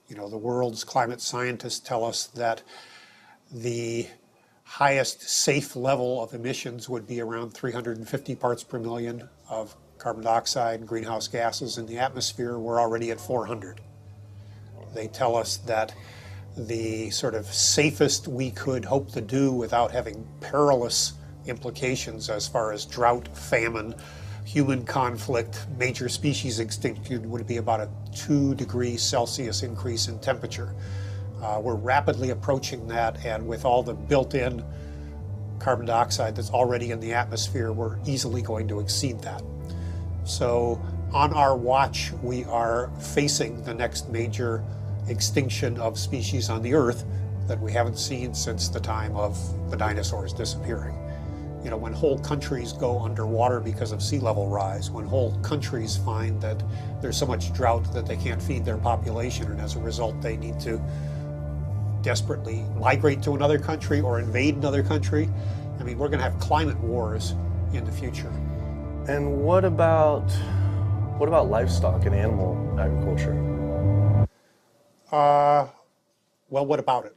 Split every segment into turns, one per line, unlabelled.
The world's climate scientists tell us that the highest safe level of emissions would be around 350 parts per million of carbon dioxide and greenhouse gases in the atmosphere. We're already at 400. They tell us that the sort of safest we could hope to do without having perilous implications as far as drought, famine, human conflict, major species extinction would be about a 2 degrees Celsius increase in temperature. We're rapidly approaching that, and with all the built-in carbon dioxide that's already in the atmosphere, we're easily going to exceed that. So on our watch, we are facing the next major extinction of species on the Earth that we haven't seen since the time of the dinosaurs disappearing. When whole countries go underwater because of sea level rise, when whole countries find that there's so much drought that they can't feed their population, and as a result they need to desperately migrate to another country or invade another country, we're going to have climate wars in the future.
And what about livestock and animal agriculture?
Well, what about it?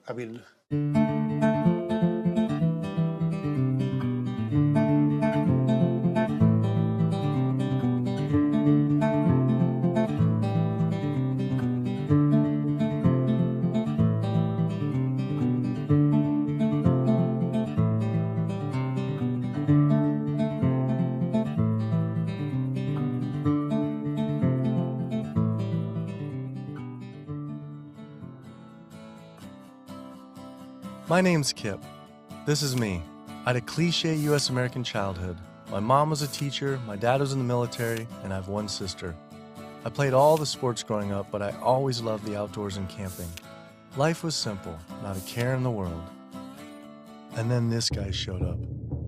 My name's Kip. This is me. I had a cliche U.S. American childhood. My mom was a teacher, my dad was in the military, and I have one sister. I played all the sports growing up, but I always loved the outdoors and camping. Life was simple, not a care in the world. And then this guy showed up.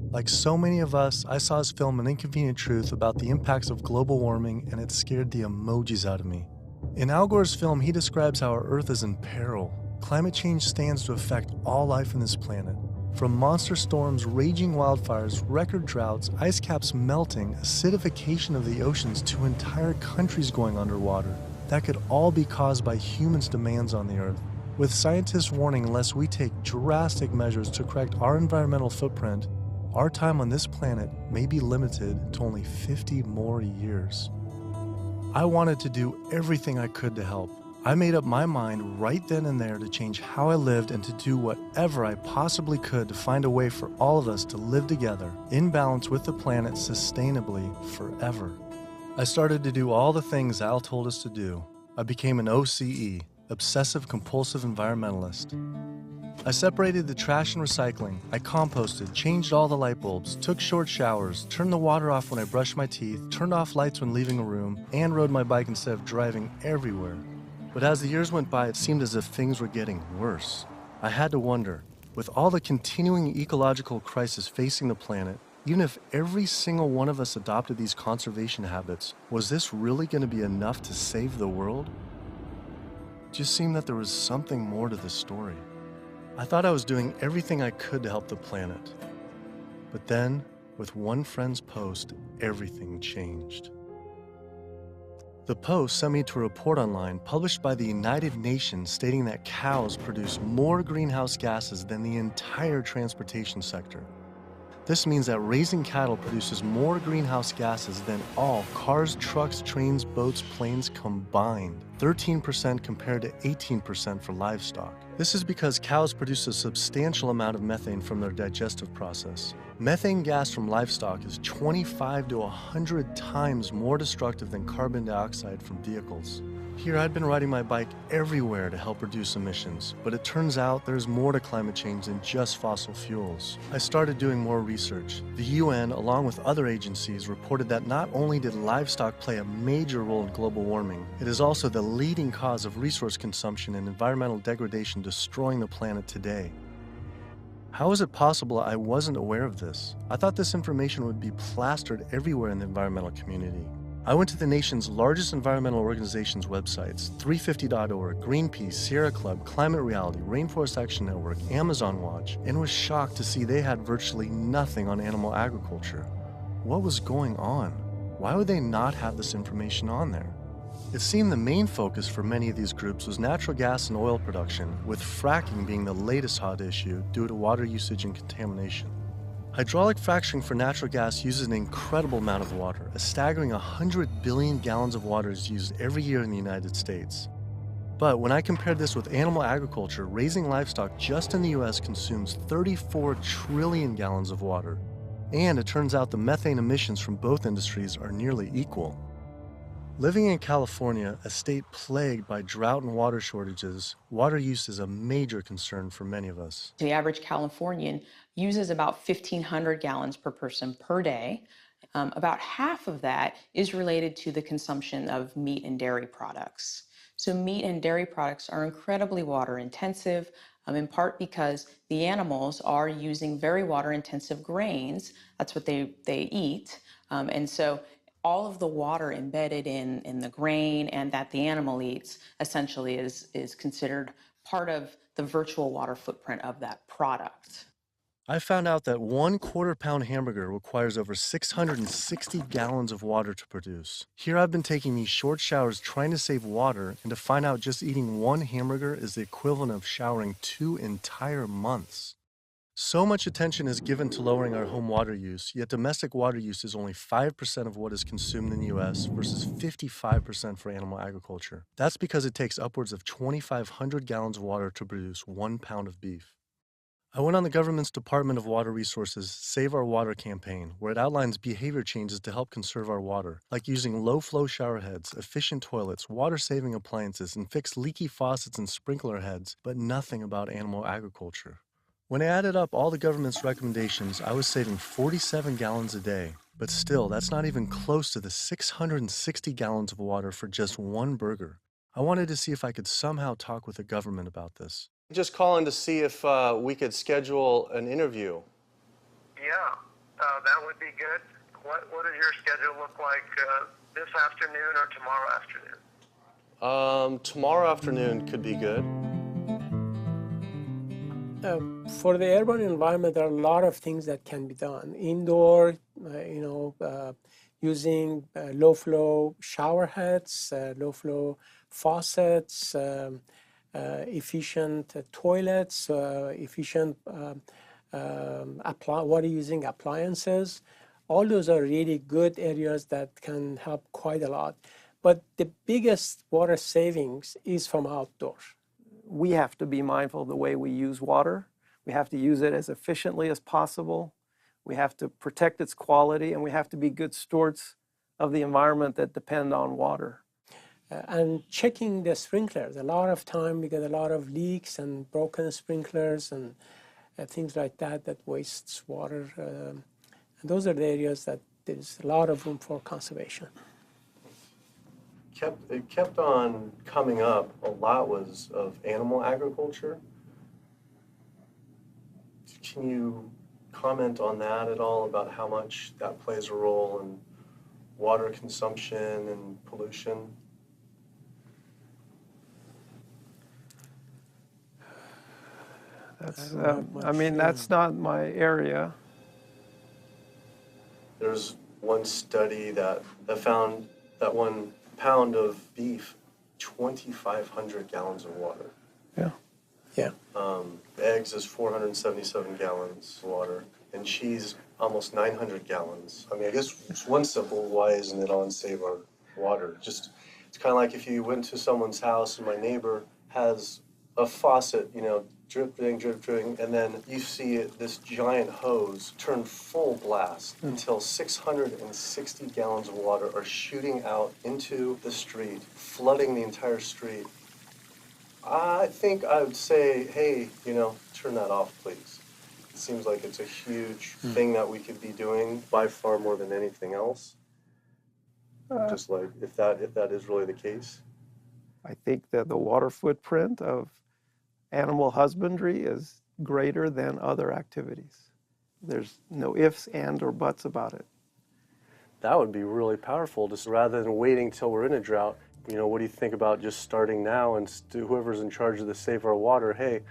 Like so many of us, I saw his film An Inconvenient Truth about the impacts of global warming, and it scared the emojis out of me. In Al Gore's film, he describes how our Earth is in peril. Climate change stands to affect all life on this planet. From monster storms, raging wildfires, record droughts, ice caps melting, acidification of the oceans, to entire countries going underwater. That could all be caused by humans' demands on the Earth. With scientists warning unless we take drastic measures to correct our environmental footprint, our time on this planet may be limited to only 50 more years. I wanted to do everything I could to help. I made up my mind right then and there to change how I lived and to do whatever I possibly could to find a way for all of us to live together, in balance with the planet sustainably forever. I started to do all the things Al told us to do. I became an OCE, Obsessive Compulsive Environmentalist. I separated the trash and recycling, I composted, changed all the light bulbs, took short showers, turned the water off when I brushed my teeth, turned off lights when leaving a room, and rode my bike instead of driving everywhere. But as the years went by, it seemed as if things were getting worse. I had to wonder, with all the continuing ecological crisis facing the planet, even if every single one of us adopted these conservation habits, was this really going to be enough to save the world? It just seemed that there was something more to the story. I thought I was doing everything I could to help the planet. But then, with one friend's post, everything changed. The post sent me to a report online published by the United Nations stating that cows produce more greenhouse gases than the entire transportation sector. This means that raising cattle produces more greenhouse gases than all cars, trucks, trains, boats, planes combined, 13% compared to 18% for livestock. This is because cows produce a substantial amount of methane from their digestive process. Methane gas from livestock is 25 to 100 times more destructive than carbon dioxide from vehicles. Here, I'd been riding my bike everywhere to help reduce emissions, but it turns out there's more to climate change than just fossil fuels. I started doing more research. The UN, along with other agencies, reported that not only did livestock play a major role in global warming, it is also the leading cause of resource consumption and environmental degradation destroying the planet today. How is it possible I wasn't aware of this? I thought this information would be plastered everywhere in the environmental community. I went to the nation's largest environmental organizations' websites, 350.org, Greenpeace, Sierra Club, Climate Reality, Rainforest Action Network, Amazon Watch, and was shocked to see they had virtually nothing on animal agriculture. What was going on? Why would they not have this information on there? It seemed the main focus for many of these groups was natural gas and oil production, with fracking being the latest hot issue due to water usage and contamination. Hydraulic fracturing for natural gas uses an incredible amount of water. A staggering 100 billion gallons of water is used every year in the United States. But when I compared this with animal agriculture, raising livestock just in the US consumes 34 trillion gallons of water. And it turns out the methane emissions from both industries are nearly equal. Living in California, a state plagued by drought and water shortages, water use is a major concern for many of us.
The average Californian uses about 1,500 gallons per person per day. About half of that is related to the consumption of meat and dairy products. So meat and dairy products are incredibly water intensive, in part because the animals are using very water intensive grains. That's what they eat. And so all of the water embedded in the grain and that the animal eats essentially is considered part of the virtual water footprint of that product.
I found out that 1/4 pound hamburger requires over 660 gallons of water to produce. Here I've been taking these short showers trying to save water, and to find out just eating one hamburger is the equivalent of showering 2 entire months. So much attention is given to lowering our home water use, yet domestic water use is only 5% of what is consumed in the US versus 55% for animal agriculture. That's because it takes upwards of 2,500 gallons of water to produce 1 pound of beef. I went on the government's Department of Water Resources Save Our Water campaign, where it outlines behavior changes to help conserve our water, like using low-flow shower heads, efficient toilets, water-saving appliances, and fix leaky faucets and sprinkler heads, but nothing about animal agriculture. When I added up all the government's recommendations, I was saving 47 gallons a day. But still, that's not even close to the 660 gallons of water for just one burger. I wanted to see if I could somehow talk with the government about this. Just calling to see if we could schedule an interview.
Yeah, that would be good. What does your schedule look like this afternoon or tomorrow afternoon?
Tomorrow afternoon could be good.
For the urban environment, there are a lot of things that can be done. Indoor, using low-flow shower heads, low-flow faucets, efficient toilets, efficient water using appliances. All those are really good areas that can help quite a lot. But the biggest water savings is from outdoor.
We have to be mindful of the way we use water. We have to use it as efficiently as possible. We have to protect its quality, and we have to be good stewards of the environment that depend on water.
And checking the sprinklers. A lot of time we get a lot of leaks and broken sprinklers and things like that that wastes water. And those are the areas that there's a lot of room for conservation.
It kept on coming up. A lot was of animal agriculture. Can you comment on that at all, about how much that plays a role in water consumption and pollution?
That's not my area.
There's one study that found that 1 pound of beef, 2,500 gallons of water.
Yeah.
Yeah.
Eggs is 477 gallons of water, and cheese almost 900 gallons. I mean, I guess it's one simple, why isn't it on Save Our Water? It's kind of like if you went to someone's house and my neighbor has a faucet, dripping, and then you see this giant hose turn full blast until 660 gallons of water are shooting out into the street, flooding the entire street. I think I would say, hey, turn that off, please. It seems like it's a huge thing that we could be doing by far more than anything else. Just like, if that is really the case.
I think that the water footprint of animal husbandry is greater than other activities. There's no ifs, and, or buts about it.
That would be really powerful, just rather than waiting till we're in a drought. What do you think about just starting now, and whoever's in charge of the Save Our Water, hey,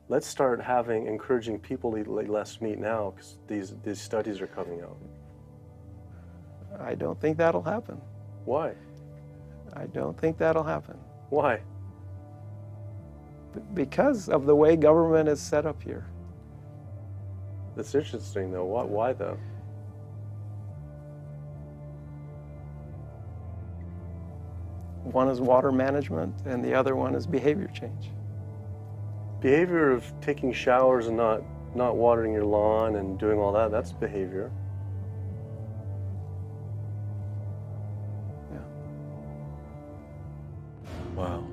let's start encouraging people to eat less meat now, because these studies are coming out.
I don't think that'll happen.
Why?
I don't think that'll happen.
Why?
Because of the way government is set up here.
That's interesting, though. Why though?
One is water management, and the other one is behavior change.
Behavior of taking showers and not watering your lawn and doing all that, that's behavior.
Yeah.
Wow.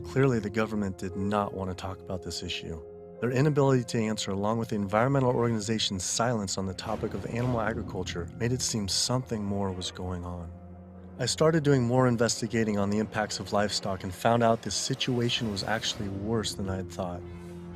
Clearly the government did not want to talk about this issue. Their inability to answer, along with the environmental organization's silence on the topic of animal agriculture, made it seem something more was going on. I started doing more investigating on the impacts of livestock and found out the situation was actually worse than I had thought.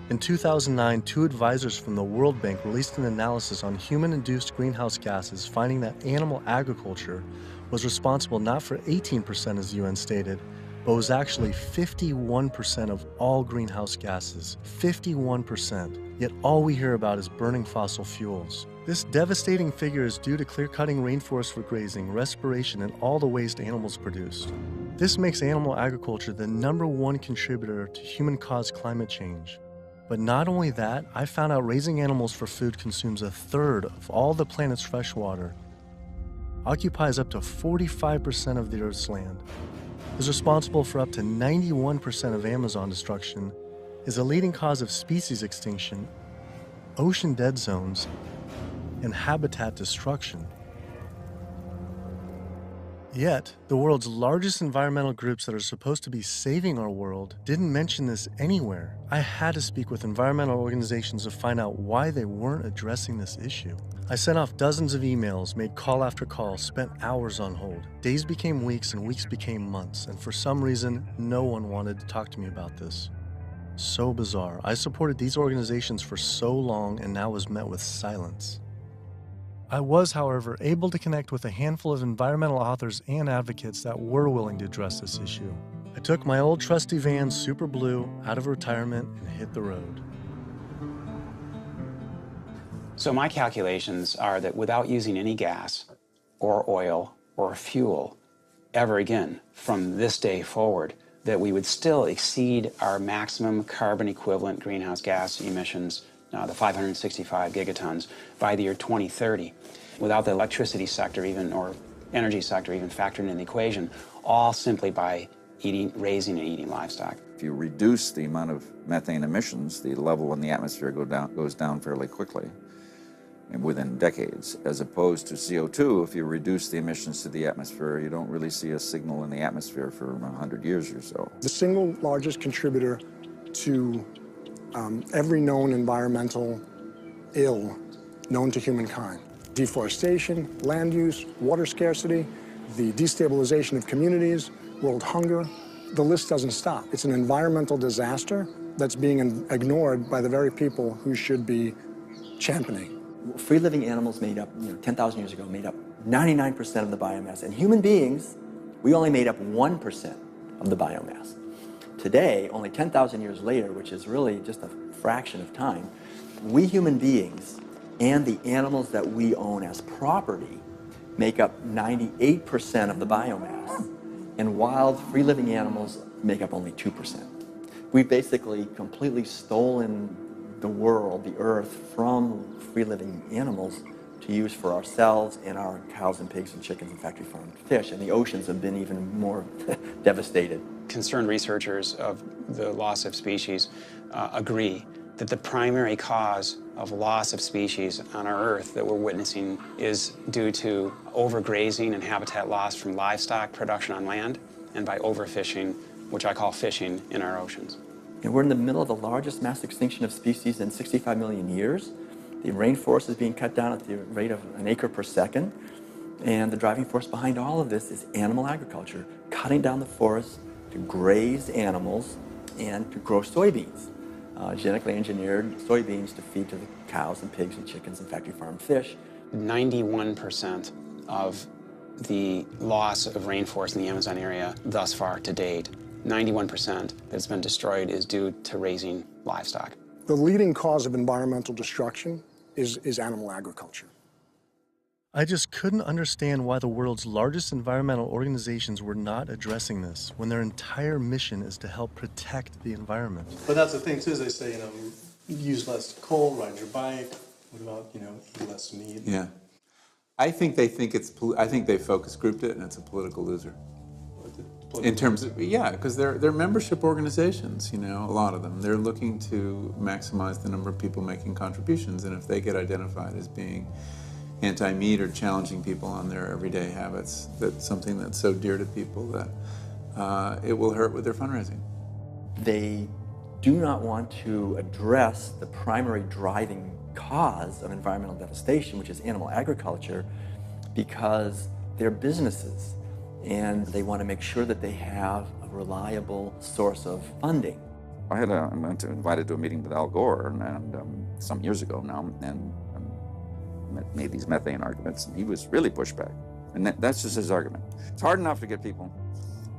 In 2009, 2 advisors from the World Bank released an analysis on human-induced greenhouse gases, finding that animal agriculture was responsible not for 18%, as the UN stated, but was actually 51% of all greenhouse gases. 51%. Yet all we hear about is burning fossil fuels. This devastating figure is due to clear-cutting rainforests for grazing, respiration, and all the waste animals produce. This makes animal agriculture the #1 contributor to human-caused climate change. But not only that, I found out raising animals for food consumes 1/3 of all the planet's fresh water, occupies up to 45% of the Earth's land, is responsible for up to 91% of Amazon destruction, is a leading cause of species extinction, ocean dead zones, and habitat destruction. Yet, the world's largest environmental groups that are supposed to be saving our world didn't mention this anywhere. I had to speak with environmental organizations to find out why they weren't addressing this issue. I sent off dozens of emails, made call after call, spent hours on hold. Days became weeks and weeks became months, and for some reason, no one wanted to talk to me about this. So bizarre. I supported these organizations for so long and now was met with silence. I was, however, able to connect with a handful of environmental authors and advocates that were willing to address this issue. I took my old trusty van, Super Blue, out of retirement and hit the road.
So my calculations are that without using any gas or oil or fuel ever again from this day forward, that we would still exceed our maximum carbon equivalent greenhouse gas emissions, the 565 gigatons, by the year 2030, without the electricity sector even, or energy sector even factored in the equation, all simply by raising and eating livestock.
If you reduce the amount of methane emissions, the level in the atmosphere goes down fairly quickly, and within decades, as opposed to CO2. If you reduce the emissions to the atmosphere, you don't really see a signal in the atmosphere for 100 years or so.
The single largest contributor to every known environmental ill known to humankind: deforestation, land use, water scarcity, the destabilization of communities, world hunger. The list doesn't stop. It's an environmental disaster that's being ignored by the very people who should be championing.
Free-living animals made up, 10,000 years ago, made up 99% of the biomass. And human beings, we only made up 1% of the biomass. Today, only 10,000 years later, which is really just a fraction of time, we human beings and the animals that we own as property make up 98% of the biomass. And wild, free-living animals make up only 2%. We've basically completely stolen the world, the earth, from free-living animals to use for ourselves and our cows and pigs and chickens and factory farmed fish. And the oceans have been even more devastated.
Concerned researchers of the loss of species agree that the primary cause of loss of species on our earth that we're witnessing is due to overgrazing and habitat loss from livestock production on land and by overfishing, which I call fishing, in our oceans.
And we're in the middle of the largest mass extinction of species in 65 million years. The rainforest is being cut down at the rate of an acre per second. And the driving force behind all of this is animal agriculture, cutting down the forest to graze animals and to grow soybeans, genetically engineered soybeans to feed to the cows and pigs and chickens and factory farmed fish.
91% of the loss of rainforest in the Amazon area thus far to date, 91% that's been destroyed, is due to raising livestock.
The leading cause of environmental destruction is animal agriculture.
I just couldn't understand why the world's largest environmental organizations were not addressing this when their entire mission is to help protect the environment.
But that's the thing too, is they say, use less coal, ride your bike. What about, eat less meat?
Yeah. I think they focus grouped it and it's a political loser. In terms of, because they're membership organizations, a lot of them. They're looking to maximize the number of people making contributions, and if they get identified as being anti-meat or challenging people on their everyday habits, that's something that's so dear to people that it will hurt with their fundraising.
They do not want to address the primary driving cause of environmental devastation, which is animal agriculture, because they're businesses and they want to make sure that they have a reliable source of funding.
I went invited to a meeting with Al Gore and some years ago now, and made these methane arguments, and he was really pushed back. And that's just his argument. It's hard enough to get people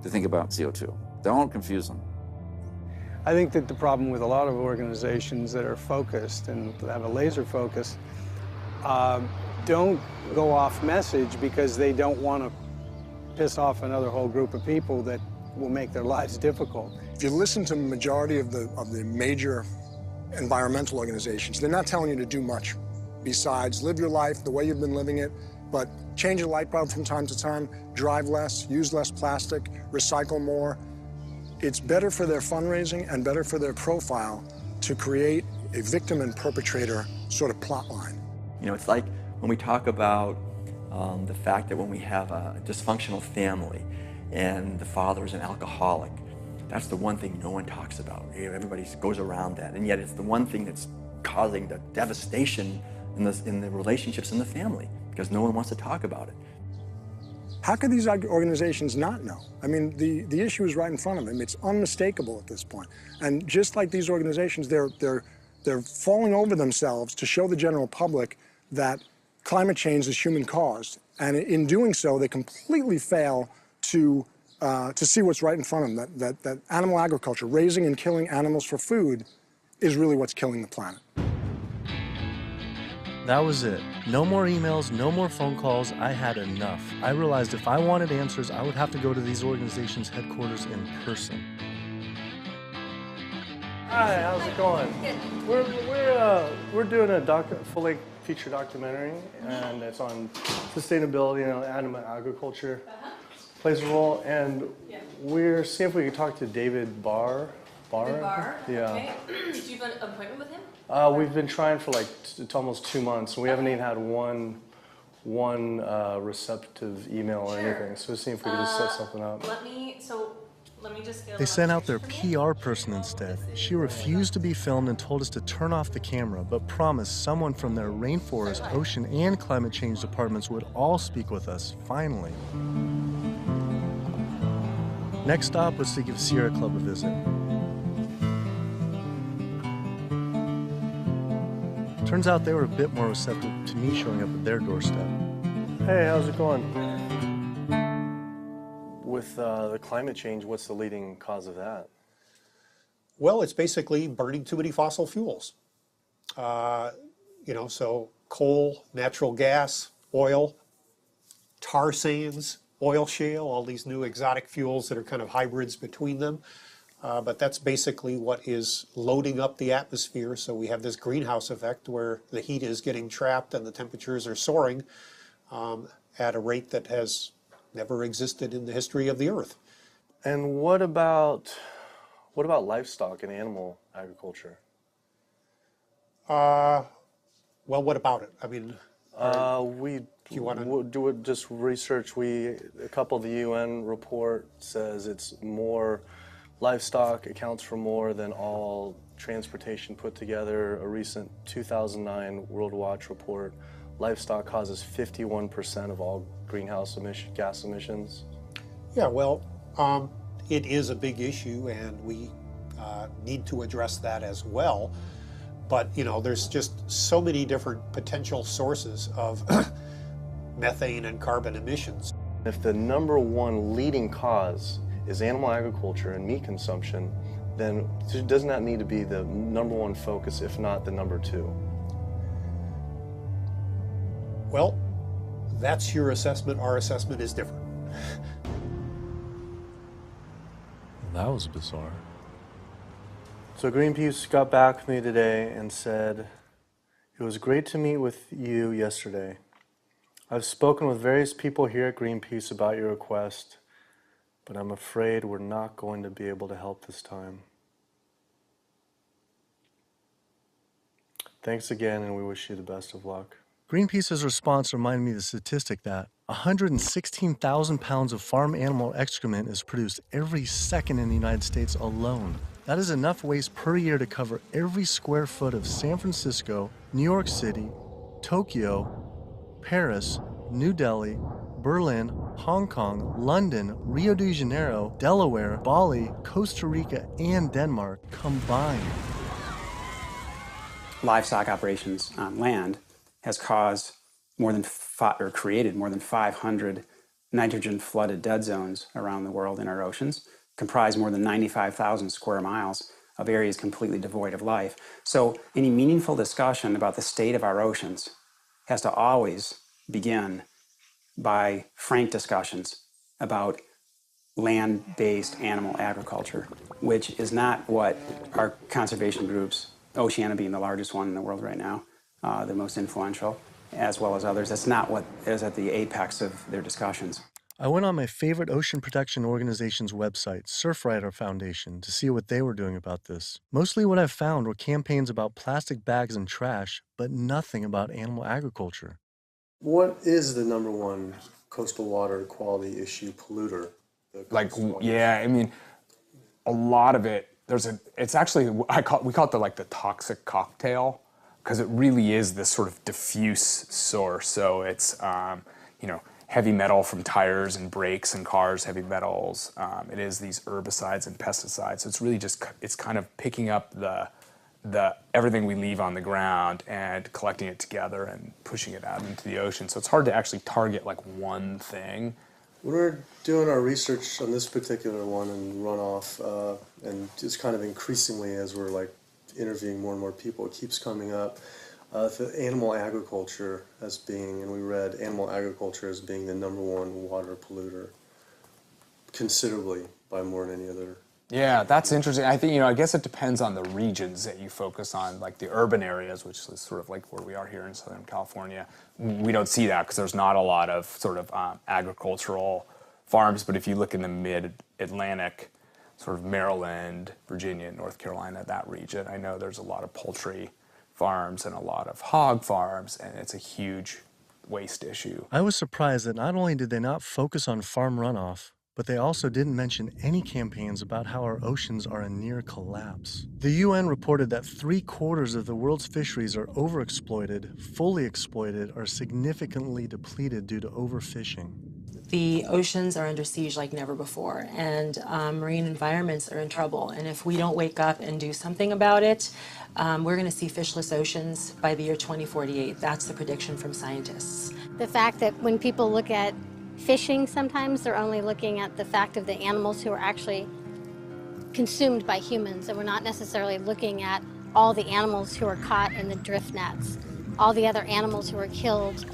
to think about CO2. Don't confuse them.
I think that the problem with a lot of organizations that are focused and have a laser focus don't go off message because they don't want to piss off another whole group of people that will make their lives difficult.
If you listen to the majority of the major environmental organizations, they're not telling you to do much besides live your life the way you've been living it, but change your light bulb from time to time, drive less, use less plastic, recycle more. It's better for their fundraising and better for their profile to create a victim and perpetrator sort of plot line.
It's like when we talk about the fact that when we have a dysfunctional family and the father is an alcoholic, that's the one thing no one talks about. Everybody goes around that, and yet it's the one thing that's causing the devastation in the relationships in the family, because no one wants to talk about it.
How could these organizations not know? I mean, the issue is right in front of them. It's unmistakable at this point. And just like these organizations, they're falling over themselves to show the general public that climate change is human-caused. And in doing so, they completely fail to see what's right in front of them, that animal agriculture, raising and killing animals for food, is really what's killing the planet.
That was it. No more emails, no more phone calls. I had enough. I realized if I wanted answers, I would have to go to these organizations' headquarters in person.
Hi, how's it going? We're doing a full-length feature documentary, and it's on sustainability and animal agriculture plays a role. And we're seeing if we can talk to David Barr.
David Barr?
Yeah.
Okay. Do you have an appointment with him?
We've been trying for it's almost 2 months, and we haven't even had one receptive email or anything. So we're seeing if we can just set something up.
Let me just get
They sent out their PR person instead. She refused to be filmed and told us to turn off the camera, but promised someone from their rainforest, ocean, and climate change departments would all speak with us, finally. Next stop was to give Sierra Club a visit. Turns out they were a bit more receptive to me showing up at their doorstep.
Hey, how's it going? With the climate change, what's the leading cause of that?
Well, it's basically burning too many fossil fuels. So coal, natural gas, oil, tar sands, oil shale, all these new exotic fuels that are kind of hybrids between them. But that's basically what is loading up the atmosphere. So we have this greenhouse effect where the heat is getting trapped and the temperatures are soaring at a rate that has never existed in the history of the Earth.
And what about livestock and animal agriculture?
Well, what about it? I mean,
we do just research. A couple of the UN report says it's more. Livestock accounts for more than all transportation put together. A recent 2009 World Watch report, livestock causes 51% of all greenhouse gas emissions.
Yeah, well, it is a big issue, and we need to address that as well. But, there's just so many different potential sources of methane and carbon emissions.
If the number one leading cause is animal agriculture and meat consumption, then doesn't that need to be the number one focus, if not the number two?
Well, That's your assessment. Our assessment is different.
That was bizarre.
So Greenpeace got back with me today and said, "It was great to meet with you yesterday. I've spoken with various people here at Greenpeace about your request, but I'm afraid we're not going to be able to help this time. Thanks again, and we wish you the best of luck."
Greenpeace's response reminded me of the statistic that 116,000 pounds of farm animal excrement is produced every second in the United States alone. That is enough waste per year to cover every square foot of San Francisco, New York City, Tokyo, Paris, New Delhi, Berlin, Hong Kong, London, Rio de Janeiro, Delaware, Bali, Costa Rica, and Denmark combined.
Livestock operations on land has caused created more than 500 nitrogen-flooded dead zones around the world in our oceans, comprise more than 95,000 square miles of areas completely devoid of life. So any meaningful discussion about the state of our oceans has to always begin by frank discussions about land-based animal agriculture, which is not what our conservation groups, Oceana being the largest one in the world right now, the most influential, as well as others, that's not what is at the apex of their discussions.
I went on my favorite ocean protection organization's website, Surfrider Foundation, to see what they were doing about this. Mostly what I found were campaigns about plastic bags and trash, but nothing about animal agriculture.
What is the number one coastal water quality issue polluter?
Yeah, I mean, a lot of it, it's actually, we call it the toxic cocktail, because it really is this sort of diffuse source. So it's, heavy metal from tires and brakes and cars, heavy metals. It is these herbicides and pesticides. So it's really it's kind of picking up the everything we leave on the ground and collecting it together and pushing it out into the ocean. So it's hard to actually target like one thing.
When we're doing our research on this particular one and runoff, and just kind of increasingly as we're interviewing more and more people, it keeps coming up. The animal agriculture as being, and we read animal agriculture as being the number one water polluter, considerably by more than any other.
Yeah, that's interesting. I think, I guess it depends on the regions that you focus on, like the urban areas, which is sort of like where we are here in Southern California. We don't see that because there's not a lot of sort of agricultural farms, but if you look in the mid-Atlantic, sort of Maryland, Virginia, North Carolina, that region, I know there's a lot of poultry farms and a lot of hog farms, and it's a huge waste issue.
I was surprised that not only did they not focus on farm runoff, but they also didn't mention any campaigns about how our oceans are in near collapse. The UN reported that 3/4 of the world's fisheries are overexploited, fully exploited, or significantly depleted due to overfishing.
The oceans are under siege like never before, and marine environments are in trouble. And if we don't wake up and do something about it, we're going to see fishless oceans by the year 2048. That's the prediction from scientists.
The fact that when people look at fishing, sometimes they're only looking at the fact of the animals who are actually consumed by humans, and we're not necessarily looking at all the animals who are caught in the drift nets, all the other animals who are killed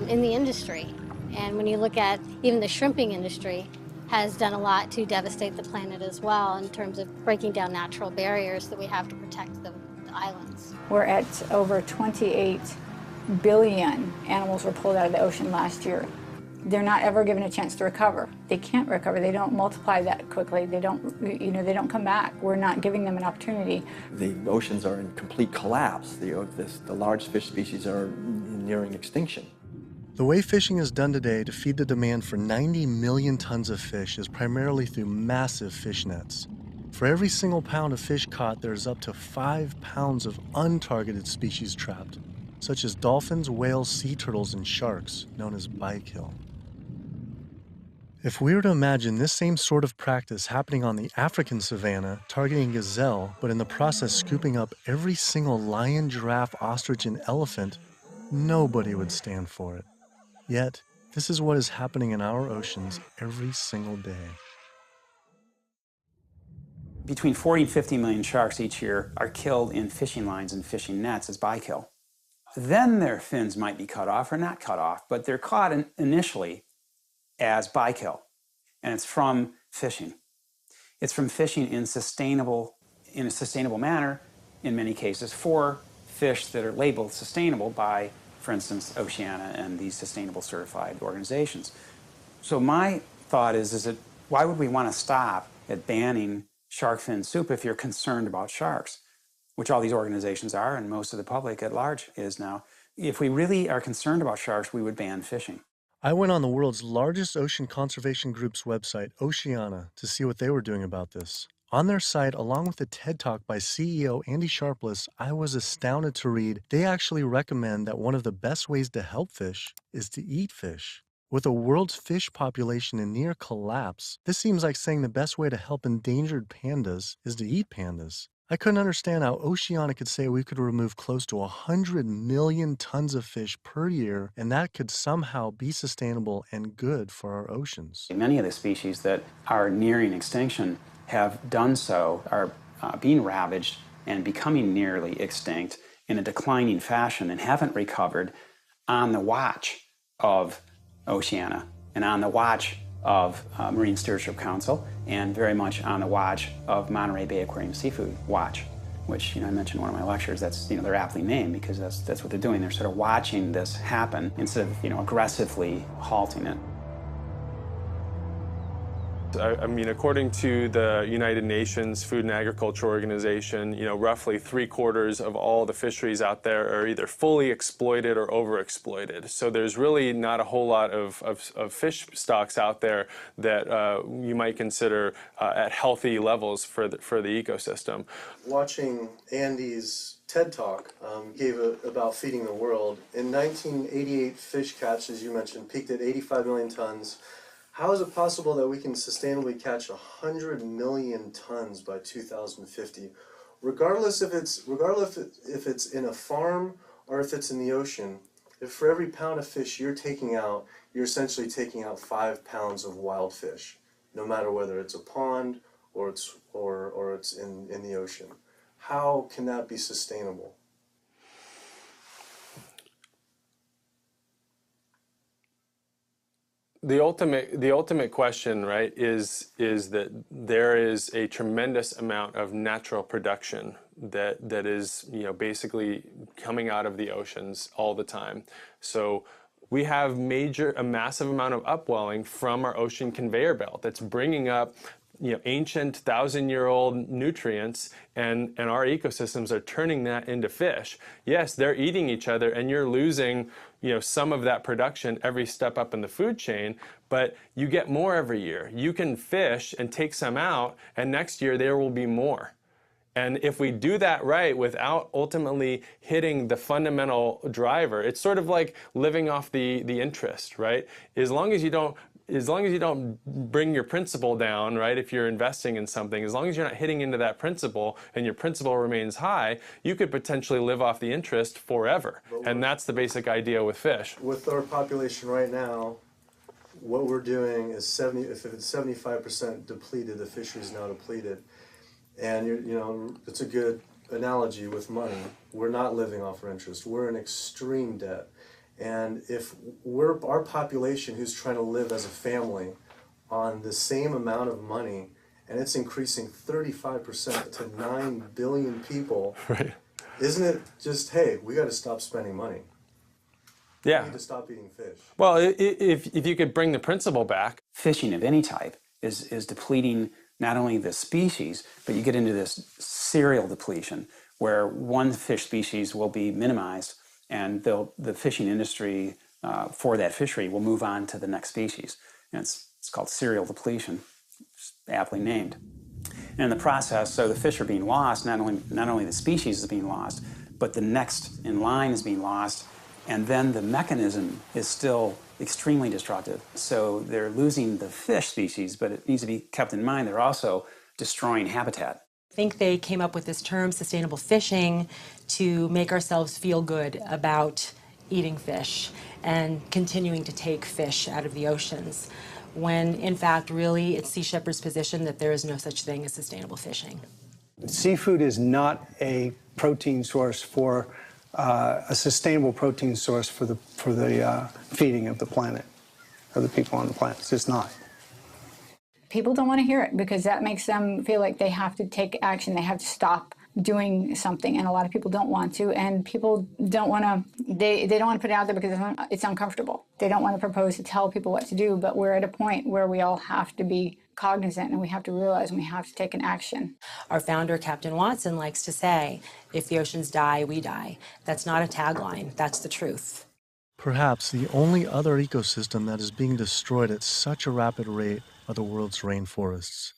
in the industry. And when you look at even the shrimping industry has done a lot to devastate the planet as well in terms of breaking down natural barriers that we have to protect the islands.
We're at over 28 billion animals were pulled out of the ocean last year. They're not ever given a chance to recover. They can't recover. They don't multiply that quickly. They don't, they don't come back. We're not giving them an opportunity.
The oceans are in complete collapse. The large fish species are nearing extinction.
The way fishing is done today to feed the demand for 90 million tons of fish is primarily through massive fish nets. For every single pound of fish caught, there's up to 5 pounds of untargeted species trapped, such as dolphins, whales, sea turtles, and sharks, known as bykill. If we were to imagine this same sort of practice happening on the African savanna, targeting gazelle, but in the process scooping up every single lion, giraffe, ostrich, and elephant, nobody would stand for it. Yet, this is what is happening in our oceans every single day.
Between 40 and 50 million sharks each year are killed in fishing lines and fishing nets as bykill. then their fins might be cut off or not cut off, but they're caught initially as bykill, and it's from fishing. It's from fishing in a sustainable manner, in many cases, for fish that are labeled sustainable by, for instance, Oceana and these sustainable certified organizations. So my thought is that why would we want to stop at banning shark fin soup if you're concerned about sharks, which all these organizations are, and most of the public at large is now. If we really are concerned about sharks, we would ban fishing.
I went on the world's largest ocean conservation group's website, Oceana, to see what they were doing about this. On their site, along with a TED Talk by CEO Andy Sharpless, I was astounded to read they actually recommend that one of the best ways to help fish is to eat fish. With the world's fish population in near collapse, this seems like saying the best way to help endangered pandas is to eat pandas. I couldn't understand how Oceana could say we could remove close to 100 million tons of fish per year, and that could somehow be sustainable and good for our oceans.
Many of the species that are nearing extinction have done so, are being ravaged and becoming nearly extinct in a declining fashion and haven't recovered on the watch of Oceana and on the watch of Marine Stewardship Council, and very much on the watch of Monterey Bay Aquarium Seafood Watch, which I mentioned in one of my lectures. That's they're aptly named because that's what they're doing. They're sort of watching this happen instead of aggressively halting it.
I mean, according to the United Nations Food and Agriculture Organization, roughly 3/4 of all the fisheries out there are either fully exploited or overexploited. So there's really not a whole lot of fish stocks out there that you might consider at healthy levels for the ecosystem.
Watching Andy's TED Talk gave about feeding the world. In 1988, fish catch, as you mentioned, peaked at 85 million tons. How is it possible that we can sustainably catch 100 million tons by 2050, regardless if it's in a farm or if it's in the ocean? If for every pound of fish you're taking out, you're essentially taking out 5 pounds of wild fish, no matter whether it's a pond or it's in the ocean. How can that be sustainable? The ultimate question, right, is that there is a tremendous amount of natural production that is basically coming out of the oceans all the time. So we have a massive amount of upwelling from our ocean conveyor belt that's bringing up ancient 1,000-year-old nutrients, and our ecosystems are turning that into fish. Yes, they're eating each other, and you're losing some of that production every step up in the food chain, but you get more every year. You can fish and take some out, and next year there will be more. And if we do that right without ultimately hitting the fundamental driver, it's sort of like living off the interest, right? As long as you don't bring your principal down, right, if you're investing in something, as long as you're not hitting into that principal and your principal remains high, you could potentially live off the interest forever. And that's the basic idea with fish. With our population right now, what we're doing is if it's 75% depleted, the fishery is now depleted. And it's a good analogy with money. We're not living off our interest. We're in extreme debt. And if our population who's trying to live as a family on the same amount of money, and it's increasing 35% to 9 billion people, right. Isn't it just, hey, we got to stop spending money? Yeah. We need to stop eating fish. Well, if you could bring the principle back.
Fishing of any type is depleting not only the species, but you get into this serial depletion where one fish species will be minimized, and the fishing industry for that fishery will move on to the next species. And it's called serial depletion, aptly named. And in the process, so the fish are being lost, not only the species is being lost, but the next in line is being lost, and then the mechanism is still extremely destructive. So they're losing the fish species, but it needs to be kept in mind they're also destroying habitat.
I think they came up with this term, sustainable fishing, to make ourselves feel good about eating fish and continuing to take fish out of the oceans, when in fact, really, it's Sea Shepherd's position that there is no such thing as sustainable fishing.
Seafood is not a protein source for a sustainable protein source for the feeding of the planet, of the people on the planet. It's just not.
People don't want to hear it because that makes them feel like they have to take action. They have to stop doing something, and a lot of people don't want to, and people don't want to, they don't want to put it out there because it's uncomfortable. They don't want to propose to tell people what to do, but we're at a point where we all have to be cognizant and we have to realize and we have to take an action.
Our founder, Captain Watson, likes to say, if the oceans die, we die. That's not a tagline, that's the truth.
Perhaps the only other ecosystem that is being destroyed at such a rapid rate are the world's rainforests.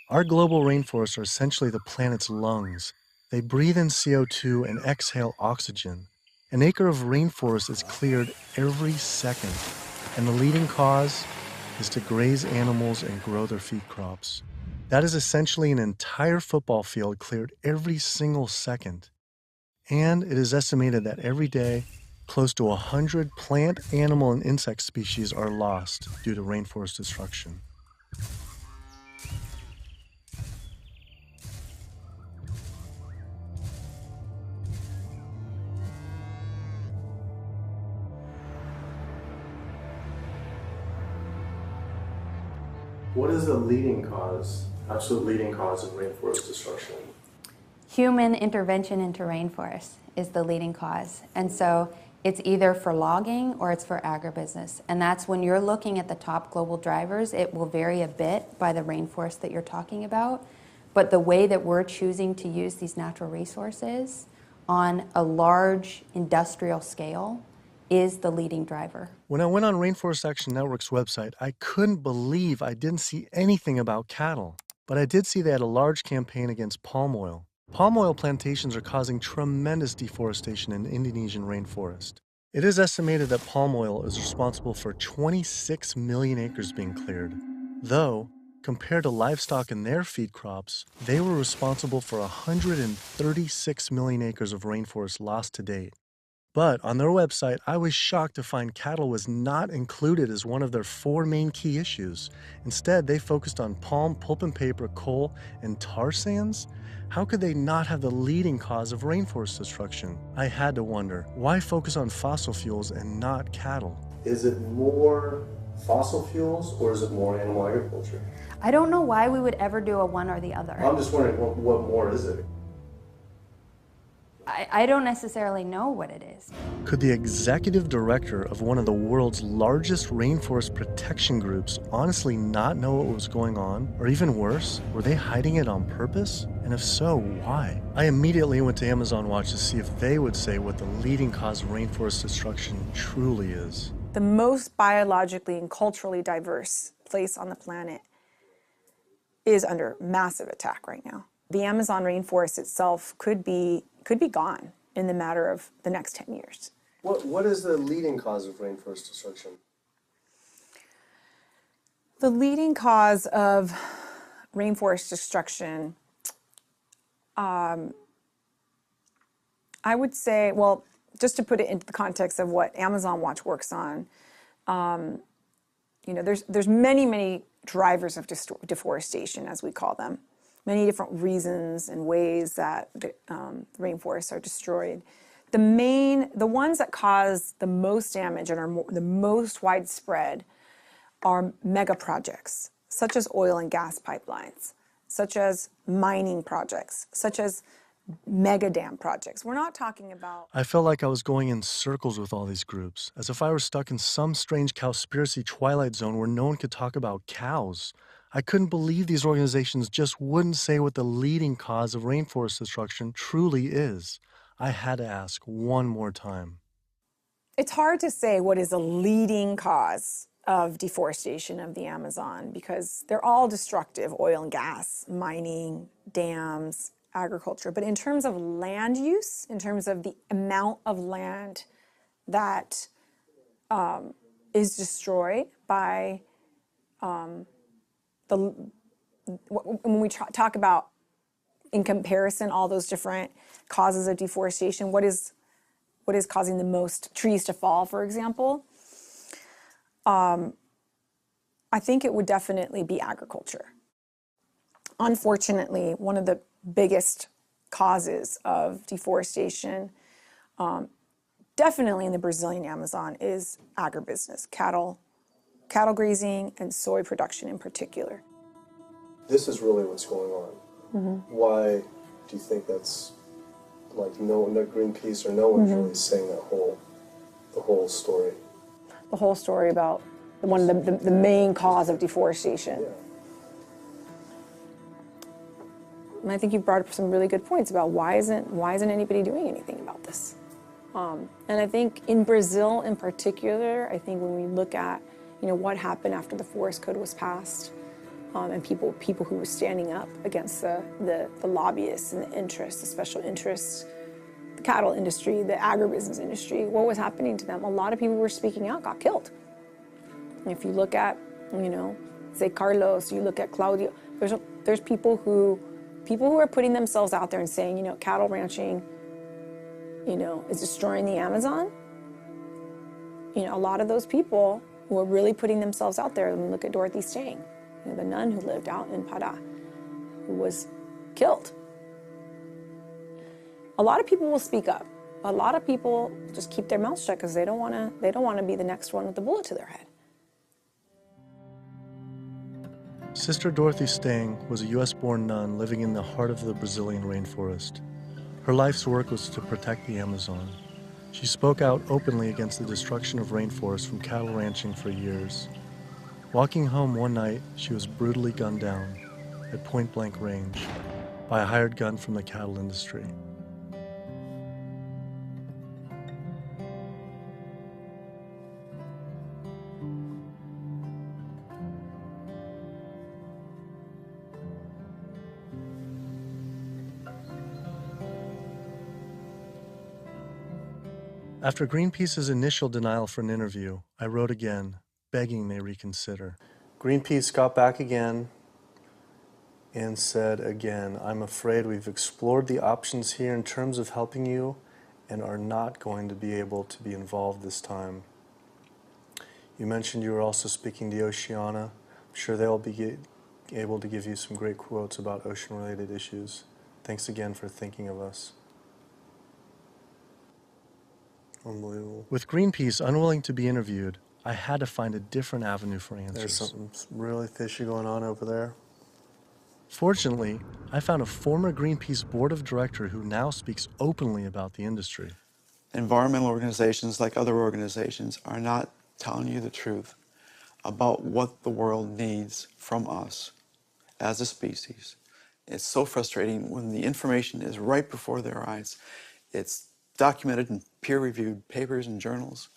Our global rainforests are essentially the planet's lungs. They breathe in CO2 and exhale oxygen. An acre of rainforest is cleared every second, and the leading cause is to graze animals and grow their feed crops. That is essentially an entire football field cleared every single second. And it is estimated that every day, close to 100 plant, animal, and insect species are lost due to rainforest destruction.
What is the leading cause, absolute leading cause of rainforest destruction?
Human intervention into rainforests is the leading cause. And so it's either for logging or it's for agribusiness. And that's when you're looking at the top global drivers, it will vary a bit by the rainforest that you're talking about. But the way that we're choosing to use these natural resources on a large industrial scale is the leading driver.
When I went on Rainforest Action Network's website, I couldn't believe I didn't see anything about cattle. But I did see they had a large campaign against palm oil. Palm oil plantations are causing tremendous deforestation in the Indonesian rainforest. It is estimated that palm oil is responsible for 26 million acres being cleared. Though, compared to livestock and their feed crops, they were responsible for 136 million acres of rainforest lost to date. But on their website, I was shocked to find cattle was not included as one of their 4 main key issues. Instead, they focused on palm, pulp and paper, coal, and tar sands. How could they not have the leading cause of rainforest destruction? I had to wonder, why focus on fossil fuels and not cattle?
Is it more fossil fuels or is it more animal agriculture?
I don't know why we would ever do a one or the other.
I'm just wondering, what more is it?
I don't necessarily know what it is.
Could the executive director of one of the world's largest rainforest protection groups honestly not know what was going on? Or even worse, were they hiding it on purpose? And if so, why? I immediately went to Amazon Watch to see if they would say what the leading cause of rainforest destruction truly is.
The most biologically and culturally diverse place on the planet is under massive attack right now. The Amazon rainforest itself could be gone in the matter of the next 10 years.
What is the leading cause of rainforest destruction?
The leading cause of rainforest destruction, I would say, well, just to put it into the context of what Amazon Watch works on, there's many drivers of deforestation, as we call them. Many different reasons and ways that the rainforests are destroyed. The ones that cause the most damage and are the most widespread are mega projects, such as oil and gas pipelines, such as mining projects, such as mega dam projects. We're not talking about...
I felt like I was going in circles with all these groups, as if I were stuck in some strange cowspiracy twilight zone where no one could talk about cows. I couldn't believe these organizations just wouldn't say what the leading cause of rainforest destruction truly is. I had to ask one more time.
It's hard to say what is the leading cause of deforestation of the Amazon because they're all destructive: oil and gas, mining, dams, agriculture. But in terms of land use, in terms of the amount of land that is destroyed by when we talk about, in comparison, all those different causes of deforestation, what is causing the most trees to fall, for example, I think it would definitely be agriculture. Unfortunately, one of the biggest causes of deforestation Definitely in the Brazilian Amazon is agribusiness, cattle grazing, and soy production in particular.
This is really what's going on. Why do you think that's like no Greenpeace or no one's really saying the whole story?
The whole story about one of the main cause of deforestation. And I think you brought up some really good points about why isn't anybody doing anything about this? And I think in Brazil in particular, I think when we look at what happened after the Forest Code was passed, and people who were standing up against the lobbyists and the interests, the special interests, the cattle industry, the agribusiness industry, what was happening to them? A lot of people who were speaking out got killed. And if you look at, say Carlos, you look at Claudio, there's people who are putting themselves out there and saying, cattle ranching, is destroying the Amazon. A lot of those people who are really putting themselves out there, and look at Dorothy Stang, the nun who lived out in Pará, who was killed. A lot of people will speak up. A lot of people just keep their mouths shut because they don't want to be the next one with the bullet to their head.
Sister Dorothy Stang was a U.S.-born nun living in the heart of the Brazilian rainforest. Her life's work was to protect the Amazon. She spoke out openly against the destruction of rainforests from cattle ranching for years. Walking home one night, she was brutally gunned down at point-blank range by a hired gun from the cattle industry. After Greenpeace's initial denial for an interview, I wrote again, begging they reconsider.
Greenpeace got back again and said again, I'm afraid we've explored the options here in terms of helping you and are not going to be able to be involved this time. You mentioned you were also speaking to Oceana. I'm sure they'll be able to give you some great quotes about ocean-related issues. Thanks again for thinking of us. Unbelievable.
With Greenpeace unwilling to be interviewed, I had to find a different avenue for answers.
There's something really fishy going on over there.
Fortunately, I found a former Greenpeace board of director who now speaks openly about the industry.
Environmental organizations, like other organizations, are not telling you the truth about what the world needs from us as a species. It's so frustrating when the information is right before their eyes. It's documented in peer-reviewed papers and journals.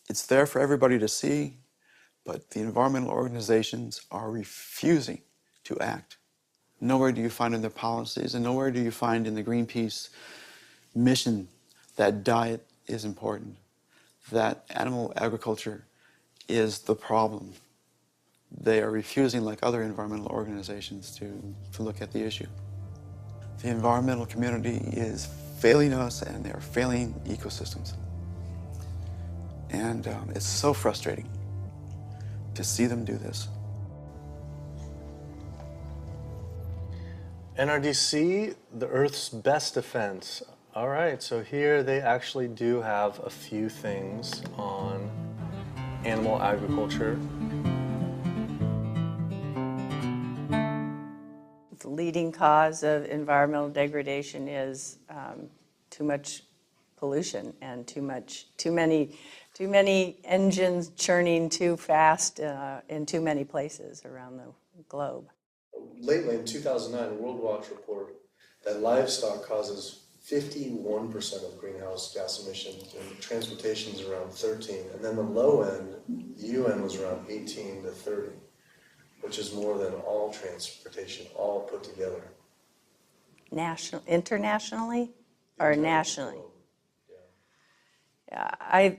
It's there for everybody to see, but the environmental organizations are refusing to act. Nowhere do you find in their policies, and nowhere do you find in the Greenpeace mission that diet is important, that animal agriculture is the problem. They are refusing, like other environmental organizations, to look at the issue. The environmental community is failing us, and they're failing ecosystems. And it's so frustrating to see them do this.
NRDC, the Earth's best defense. All right, so here they actually do have a few things on animal agriculture.
The leading cause of environmental degradation is too much pollution and too many engines churning too fast in too many places around the globe.
Lately, in 2009, World Watch reported that livestock causes 51% of greenhouse gas emissions, and transportation is around 13%, and then the low end, the UN was around 18 to 30, which is more than all transportation, all put together.
Internationally or nationally? Yeah, I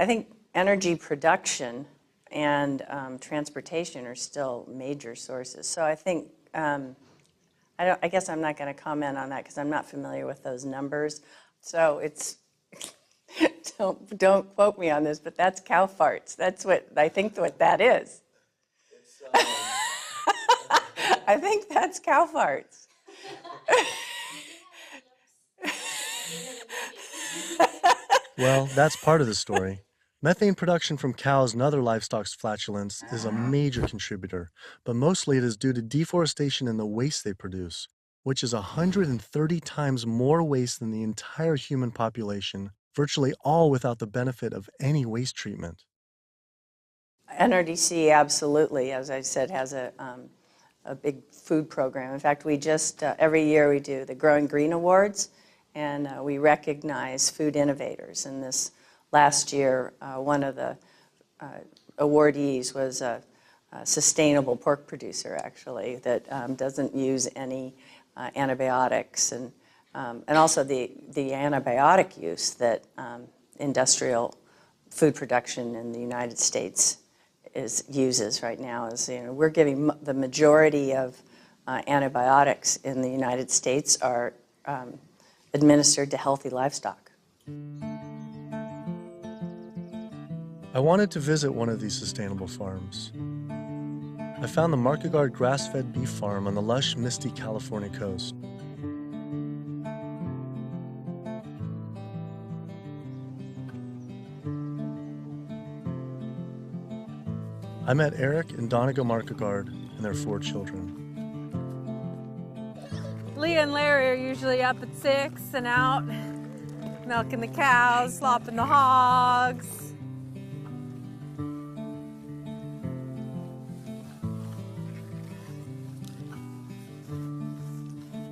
think energy production and transportation are still major sources. So I think, I guess I'm not going to comment on that because I'm not familiar with those numbers. So it's, don't quote me on this, but that's cow farts. That's what, I think what that is. I think that's cow farts.
Well, that's part of the story. Methane production from cows and other livestock's flatulence is a major contributor, but mostly it is due to deforestation and the waste they produce, which is 130 times more waste than the entire human population, virtually all without the benefit of any waste treatment.
NRDC absolutely, as I said, has a big food program. In fact, we just, every year we do the Growing Green Awards, and we recognize food innovators. And this last year, one of the awardees was a sustainable pork producer, actually, that doesn't use any antibiotics, and also the antibiotic use that industrial food production in the United States uses right now. Is, we're giving the majority of antibiotics in the United States are administered to healthy livestock.
I wanted to visit one of these sustainable farms. I found the Markegard grass-fed beef farm on the lush, misty California coast. I met Eric and Donegal Markegard and their 4 children.
Leah and Larry are usually up at 6 and out, milking the cows, slopping the hogs.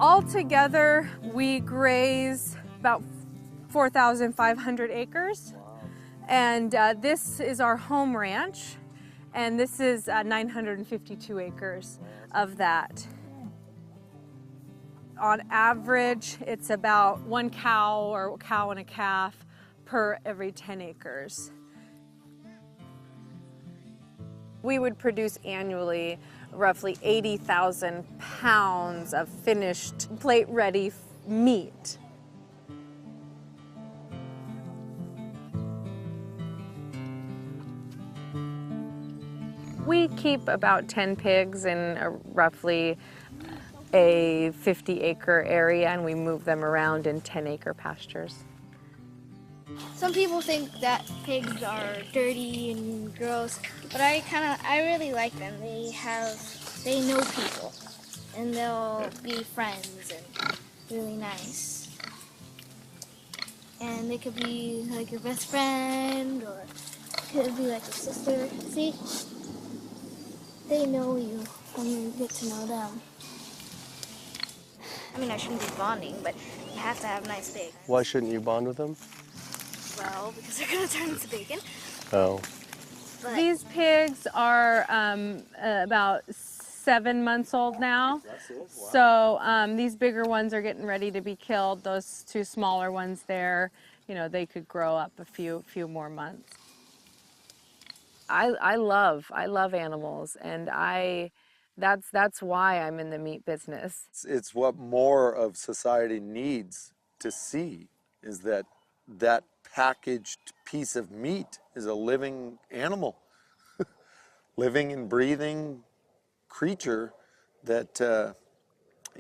Altogether, we graze about 4,500 acres. And this is our home ranch. And this is 952 acres of that. On average, it's about 1 cow or cow and a calf per every 10 acres. We would produce annually roughly 80,000 pounds of finished plate-ready meat. We keep about 10 pigs in roughly a 50-acre area, and we move them around in 10-acre pastures.
Some people think that pigs are dirty and gross, but I really like them. They know people, and they'll be friends and really nice. And they could be like your best friend, or could be like your sister. See? They know you when you get to know them. I mean, I shouldn't be bonding, but you have to have nice pigs.
Why shouldn't you bond with them?
Well, because they're going to turn into bacon.
Oh.
But
these pigs are about 7 months old now. So these bigger ones are getting ready to be killed. Those 2 smaller ones there, they could grow up a few more months. I love animals, and that's why I'm in the meat business.
It's what more of society needs to see, is that packaged piece of meat is a living animal, living and breathing creature that,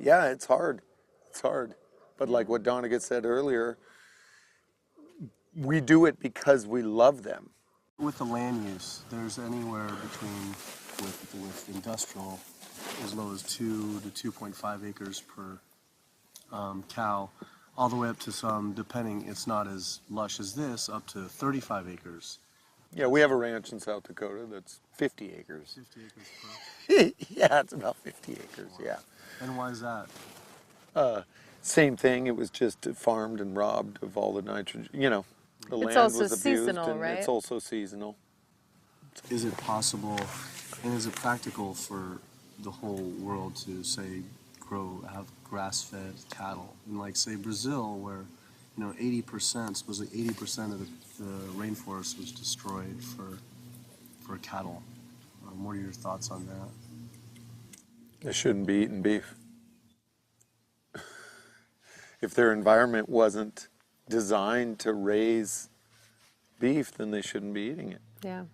yeah, it's hard. It's hard. But like what Donegal said earlier, we do it because we love them.
With the land use, there's anywhere between, with industrial, as low as 2 to 2.5 acres per cow, all the way up to some, depending, it's not as lush as this, up to 35 acres.
Yeah, we have a ranch in South Dakota that's 50 acres.
50 acres per?
Yeah, it's about 50 acres, yeah.
And why is that?
Same thing, it was just farmed and robbed of all the nitrogen, the land
also
was abused,
seasonal,
and
right?
it's also seasonal.
Is it possible, and is it practical for the whole world to, say, have grass-fed cattle? In, like, say, Brazil, where 80%, supposedly 80% of the rainforest was destroyed for cattle. What are your thoughts on that?
They shouldn't be eating beef. If their environment wasn't designed to raise beef, then they shouldn't be eating it.
Yeah.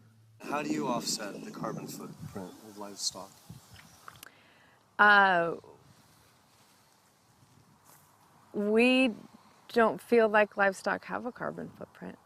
How do you offset the carbon footprint of livestock?
We don't feel like livestock have a carbon footprint.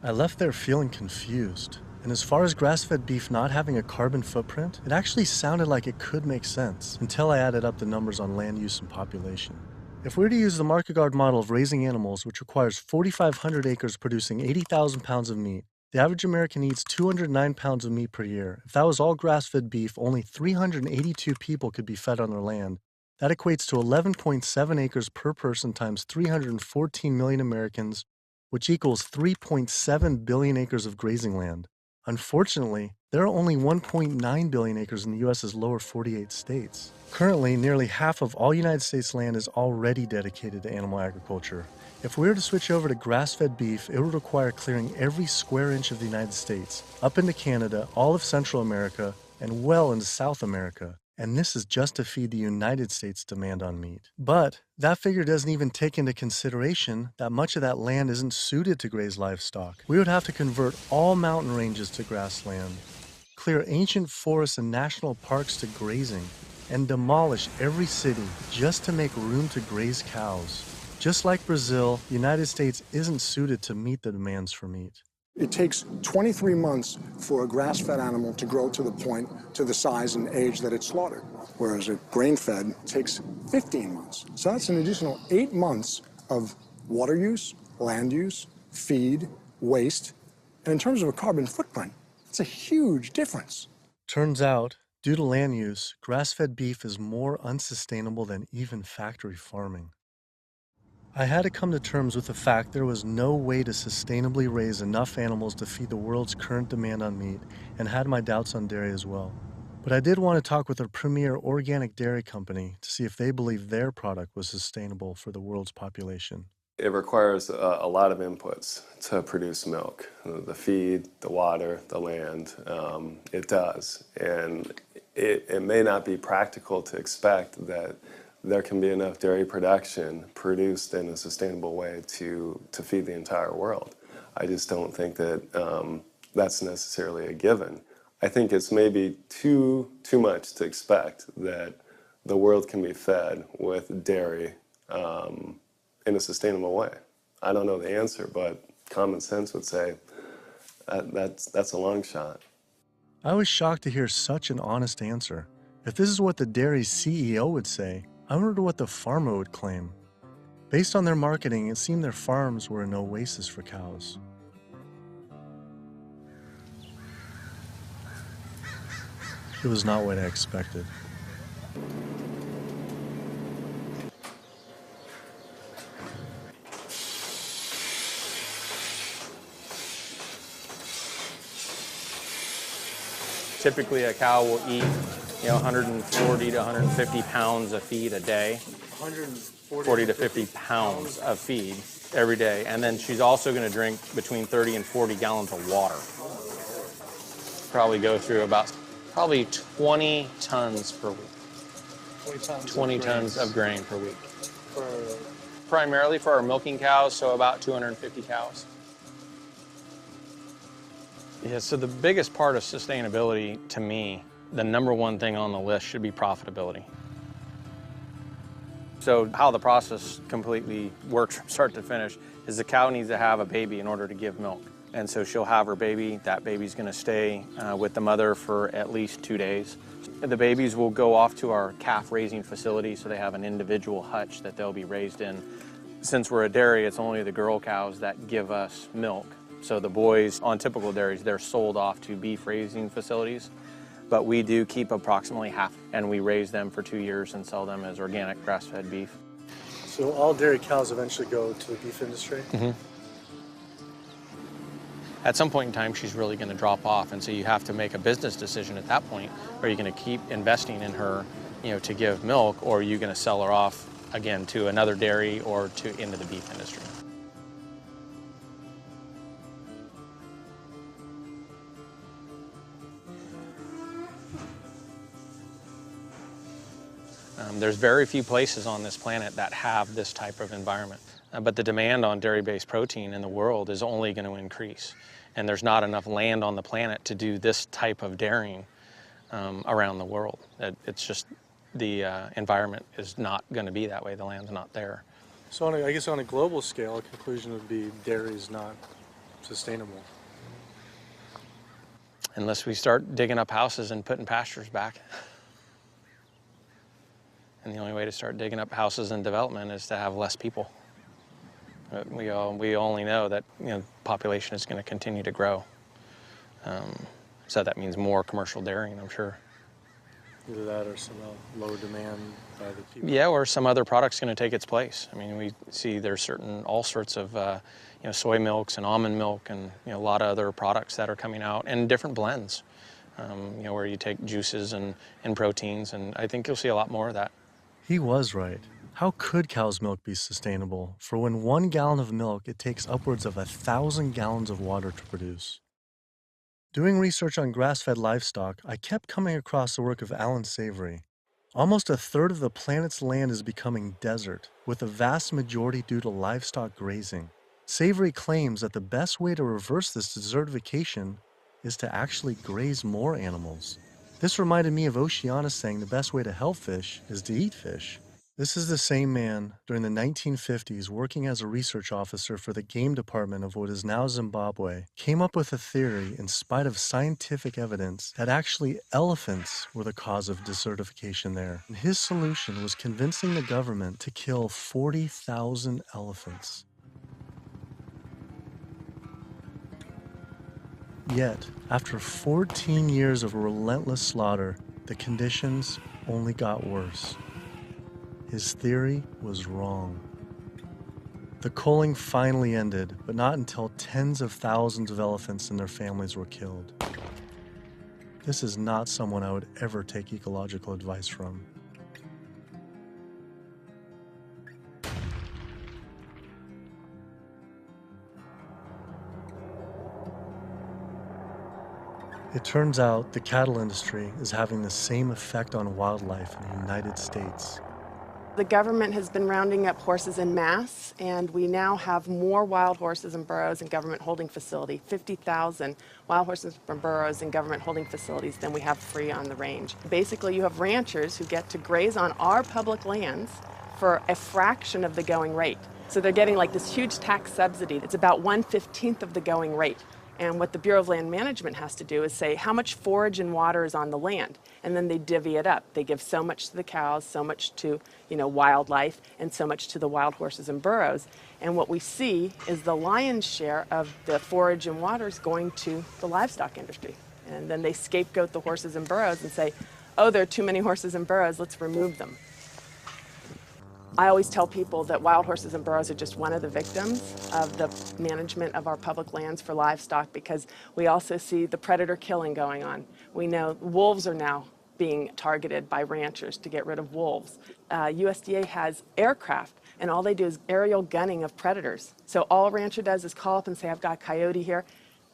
I left there feeling confused. And as far as grass-fed beef not having a carbon footprint, it actually sounded like it could make sense until I added up the numbers on land use and population. If we were to use the market guard model of raising animals, which requires 4,500 acres producing 80,000 pounds of meat, the average American eats 209 pounds of meat per year. If that was all grass-fed beef, only 382 people could be fed on their land. That equates to 11.7 acres per person times 314 million Americans, which equals 3.7 billion acres of grazing land. Unfortunately, there are only 1.9 billion acres in the U.S.'s lower 48 states. Currently, nearly half of all United States land is already dedicated to animal agriculture. If we were to switch over to grass-fed beef, it would require clearing every square inch of the United States, up into Canada, all of Central America, and well into South America. And this is just to feed the United States' demand on meat. But that figure doesn't even take into consideration that much of that land isn't suited to graze livestock. We would have to convert all mountain ranges to grassland, clear ancient forests and national parks to grazing, and demolish every city just to make room to graze cows. Just like Brazil, the United States isn't suited to meet the demands for meat.
It takes 23 months for a grass-fed animal to grow to the size and age that it's slaughtered, whereas a grain-fed takes 15 months. So that's an additional 8 months of water use, land use, feed, waste, and in terms of a carbon footprint, it's a huge difference.
Turns out, due to land use, grass-fed beef is more unsustainable than even factory farming. I had to come to terms with the fact there was no way to sustainably raise enough animals to feed the world's current demand on meat, and had my doubts on dairy as well. But I did want to talk with a premier organic dairy company to see if they believe their product was sustainable for the world's population.
It requires a lot of inputs to produce milk. The feed, the water, the land, it does. And it may not be practical to expect that there can be enough dairy production produced in a sustainable way to feed the entire world. I just don't think that that's necessarily a given. I think it's maybe too much to expect that the world can be fed with dairy in a sustainable way. I don't know the answer, but common sense would say that's a long shot.
I was shocked to hear such an honest answer. If this is what the dairy's CEO would say, I wonder what the farmer would claim. Based on their marketing, it seemed their farms were an oasis for cows. It was not what I expected.
Typically, a cow will eat 140 to 150 pounds of feed a day. 40 to 50 pounds of feed every day. And then she's also going to drink between 30 and 40 gallons of water. Probably go through about 20 tons per week. 20 tons of grain per week. Primarily for our milking cows, so about 250 cows. Yeah, so the biggest part of sustainability to me, the number one thing on the list should be profitability. So how the process completely works from start to finish is the cow needs to have a baby in order to give milk. And so she'll have her baby. That baby's going to stay with the mother for at least 2 days. The babies will go off to our calf raising facility, so they have an individual hutch that they'll be raised in. Since we're a dairy, it's only the girl cows that give us milk. So the boys on typical dairies, they're sold off to beef raising facilities. But we do keep approximately half, and we raise them for 2 years and sell them as organic grass-fed beef.
So all dairy cows eventually go to the beef industry?
Mm-hmm. At some point in time, she's really going to drop off, and so you have to make a business decision at that point. Are you going to keep investing in her, to give milk, or are you going to sell her off again to another dairy or into the beef industry? There's very few places on this planet that have this type of environment. But the demand on dairy-based protein in the world is only going to increase. And there's not enough land on the planet to do this type of dairying around the world. It's just the environment is not going to be that way. The land's not there.
So I guess on a global scale, a conclusion would be dairy is not sustainable.
Unless we start digging up houses and putting pastures back. And the only way to start digging up houses and development is to have less people. We only know that population is going to continue to grow. So that means more commercial dairying, I'm sure.
Either that or some low demand by the people.
Yeah, or some other product's going to take its place. I mean, we see there's all sorts of soy milks and almond milk and a lot of other products that are coming out, and different blends, where you take juices and proteins, and I think you'll see a lot more of that.
He was right. How could cow's milk be sustainable? For when 1 gallon of milk, it takes upwards of 1,000 gallons of water to produce. Doing research on grass-fed livestock, I kept coming across the work of Alan Savory. Almost a third of the planet's land is becoming desert, with the vast majority due to livestock grazing. Savory claims that the best way to reverse this desertification is to actually graze more animals. This reminded me of Oceana saying the best way to help fish is to eat fish. This is the same man, during the 1950s, working as a research officer for the game department of what is now Zimbabwe, came up with a theory, in spite of scientific evidence, that actually elephants were the cause of desertification there. And his solution was convincing the government to kill 40,000 elephants. Yet, after 14 years of relentless slaughter, the conditions only got worse. His theory was wrong. The culling finally ended, but not until tens of thousands of elephants and their families were killed. This is not someone I would ever take ecological advice from. It turns out the cattle industry is having the same effect on wildlife in the United States.
The government has been rounding up horses en masse, and we now have more wild horses and burros in government holding facility, 50,000 wild horses and burros in government holding facilities than we have free on the range. Basically, you have ranchers who get to graze on our public lands for a fraction of the going rate. So they're getting like this huge tax subsidy. It's about 1/15 of the going rate. And what the Bureau of Land Management has to do is say how much forage and water is on the land, and then they divvy it up. They give so much to the cows, so much to wildlife, and so much to the wild horses and burros. And what we see is the lion's share of the forage and water is going to the livestock industry. And then they scapegoat the horses and burros and say, oh, there are too many horses and burros, let's remove them. I always tell people that wild horses and burros are just one of the victims of the management of our public lands for livestock, because we also see the predator killing going on. We know wolves are now being targeted by ranchers to get rid of wolves. USDA has aircraft, and all they do is aerial gunning of predators. So all a rancher does is call up and say, I've got a coyote here.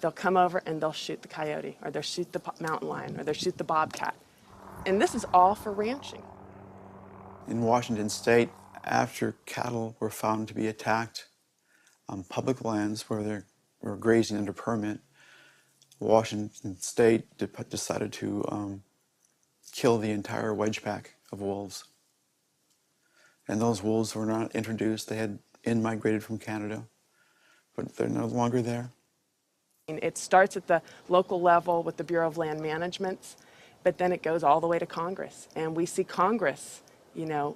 They'll come over and they'll shoot the coyote, or they'll shoot the mountain lion, or they'll shoot the bobcat. And this is all for ranching.
In Washington State, after cattle were found to be attacked on public lands where they were grazing under permit, Washington State decided to kill the entire wedge pack of wolves. And those wolves were not introduced. They had in-migrated from Canada, but they're no longer there.
It starts at the local level with the Bureau of Land Management, but then it goes all the way to Congress. And we see Congress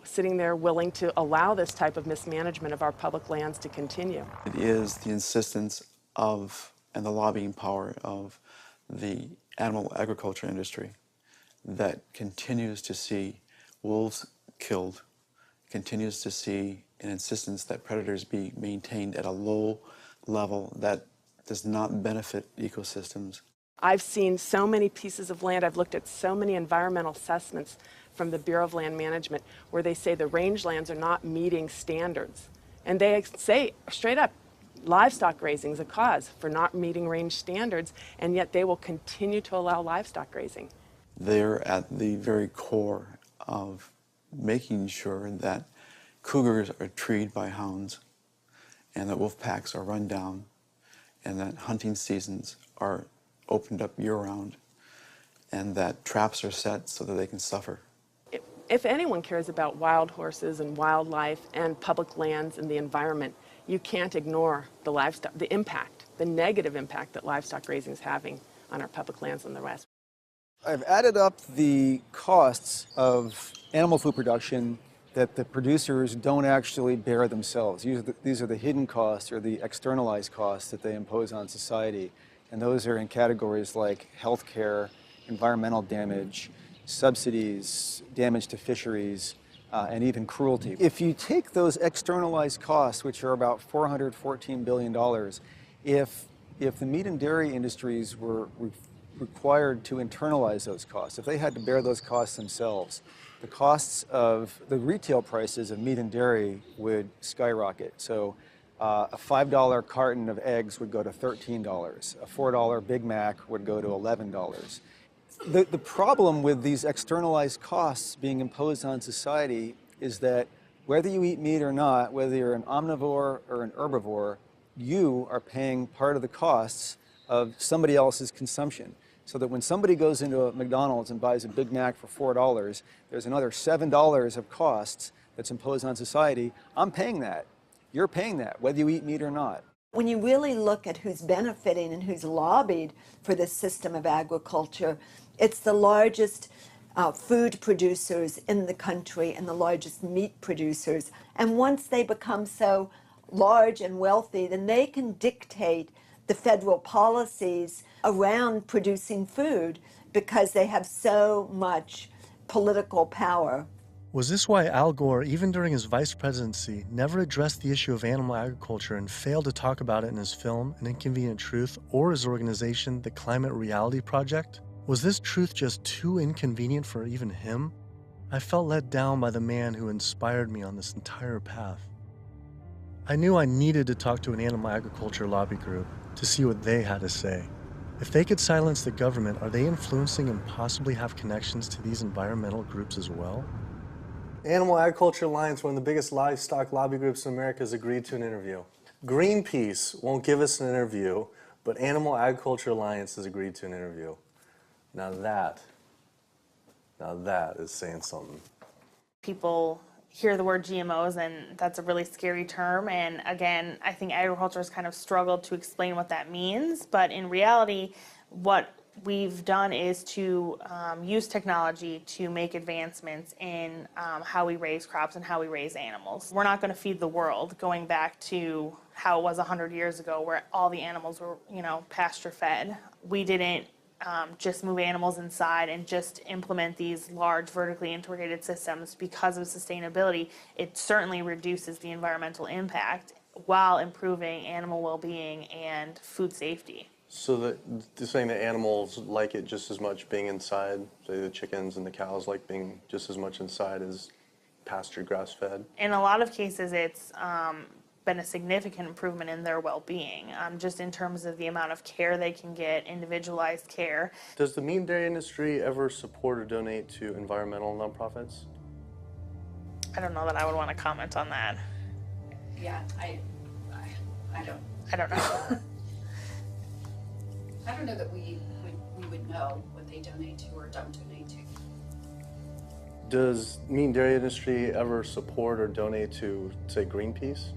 sitting there willing to allow this type of mismanagement of our public lands to continue.
It is the insistence of and the lobbying power of the animal agriculture industry that continues to see wolves killed, continues to see an insistence that predators be maintained at a low level that does not benefit ecosystems.
I've seen so many pieces of land, I've looked at so many environmental assessments from the Bureau of Land Management where they say the rangelands are not meeting standards. And they say straight up, livestock grazing is a cause for not meeting range standards, and yet they will continue to allow livestock grazing.
They're at the very core of making sure that cougars are treed by hounds, and that wolf packs are run down, and that hunting seasons are opened up year-round, and that traps are set so that they can suffer.
If anyone cares about wild horses and wildlife and public lands and the environment, you can't ignore the livestock, the impact, the negative impact that livestock grazing is having on our public lands in the West.
I've added up the costs of animal food production that the producers don't actually bear themselves. These are the hidden costs or the externalized costs that they impose on society. And those are in categories like healthcare, environmental damage, subsidies, damage to fisheries, and even cruelty. If you take those externalized costs, which are about $414 billion, if the meat and dairy industries were required to internalize those costs, if they had to bear those costs themselves, the costs of the retail prices of meat and dairy would skyrocket. So a $5 carton of eggs would go to $13. A $4 Big Mac would go to $11. The problem with these externalized costs being imposed on society is that whether you eat meat or not, whether you're an omnivore or an herbivore, you are paying part of the costs of somebody else's consumption. So that when somebody goes into a McDonald's and buys a Big Mac for $4, there's another $7 of costs that's imposed on society. I'm paying that. You're paying that, whether you eat meat or not.
When you really look at who's benefiting and who's lobbied for this system of agriculture, it's the largest food producers in the country and the largest meat producers. And once they become so large and wealthy, then they can dictate the federal policies around producing food because they have so much political power.
Was this why Al Gore, even during his vice presidency, never addressed the issue of animal agriculture and failed to talk about it in his film, An Inconvenient Truth, or his organization, the Climate Reality Project? Was this truth just too inconvenient for even him? I felt let down by the man who inspired me on this entire path. I knew I needed to talk to an animal agriculture lobby group to see what they had to say. If they could silence the government, are they influencing and possibly have connections to these environmental groups as well?
Animal Agriculture Alliance, one of the biggest livestock lobby groups in America, has agreed to an interview. Greenpeace won't give us an interview, but Animal Agriculture Alliance has agreed to an interview. Now that is saying something.
People hear the word GMOs, and that's a really scary term. And again, I think agriculture has kind of struggled to explain what that means. But in reality, what we've done is to use technology to make advancements in how we raise crops and how we raise animals. We're not going to feed the world, going back to how it was 100 years ago, where all the animals were, pasture fed. We didn't just move animals inside and just implement these large vertically integrated systems because of sustainability. It certainly reduces the environmental impact while improving animal well-being and food safety.
So they're saying that animals like it just as much being inside, say the chickens and the cows like being just as much inside as pastured grass-fed?
In a lot of cases, it's been a significant improvement in their well-being, just in terms of the amount of care they can get, individualized care.
Does the meat and dairy industry ever support or donate to environmental nonprofits?
I don't know that I would want to comment on that.
Yeah, I
don't know.
I don't know that we would know what they donate to or don't donate to.
Does meat and dairy industry ever support or donate to, say, Greenpeace?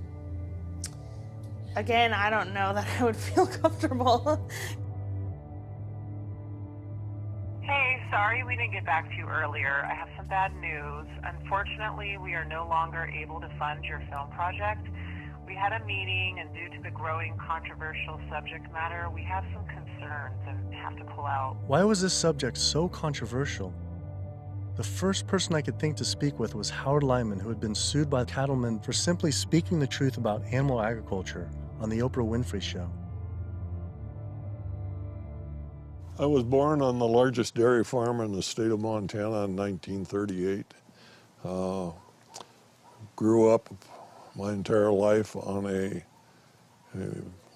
Again, I don't know that I would feel comfortable.
Hey, sorry we didn't get back to you earlier. I have some bad news. Unfortunately, we are no longer able to fund your film project. We had a meeting, and due to the growing controversial subject matter, we have some concerns and have to pull out.
Why was this subject so controversial? The first person I could think to speak with was Howard Lyman, who had been sued by cattlemen for simply speaking the truth about animal agriculture on the Oprah Winfrey Show.
I was born on the largest dairy farm in the state of Montana in 1938. Grew up my entire life on a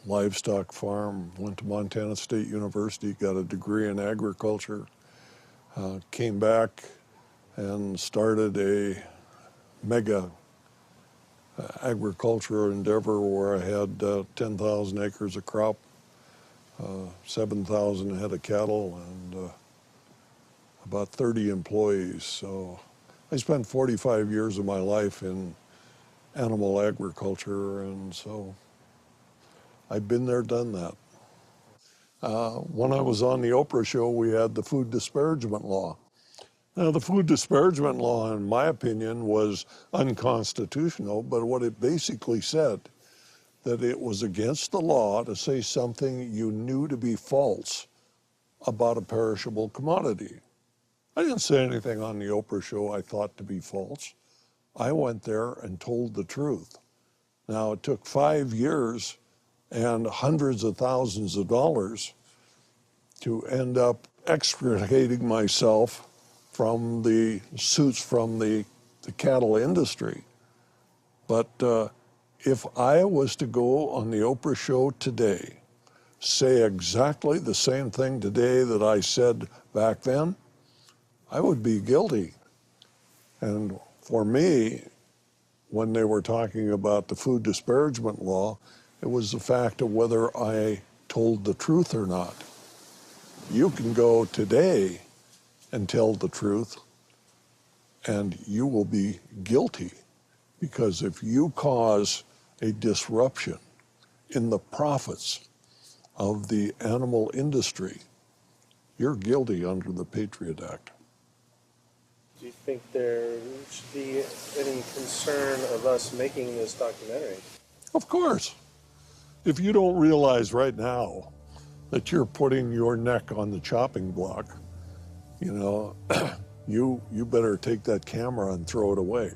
livestock farm, went to Montana State University, got a degree in agriculture, came back and started a mega agriculture endeavor where I had 10,000 acres of crop, 7,000 head of cattle, and about 30 employees. So I spent 45 years of my life in animal agriculture, and so I've been there, done that. When I was on the Oprah show, we had the food disparagement law. Now, the food disparagement law, in my opinion, was unconstitutional, but what it basically said, that it was against the law to say something you knew to be false about a perishable commodity. I didn't say anything on the Oprah show I thought to be false. I went there and told the truth. Now, it took 5 years and hundreds of thousands of dollars to end up extricating myself from the suits from the cattle industry. But if I was to go on the Oprah show today, say exactly the same thing today that I said back then, I would be guilty. And for me, when they were talking about the food disparagement law, it was the fact of whether I told the truth or not. You can go today and tell the truth, and you will be guilty, because if you cause a disruption in the profits of the animal industry, you're guilty under the Patriot Act.
Do you think there should be any concern of us making this documentary?
Of course. If you don't realize right now that you're putting your neck on the chopping block, you know, you better take that camera and throw it away.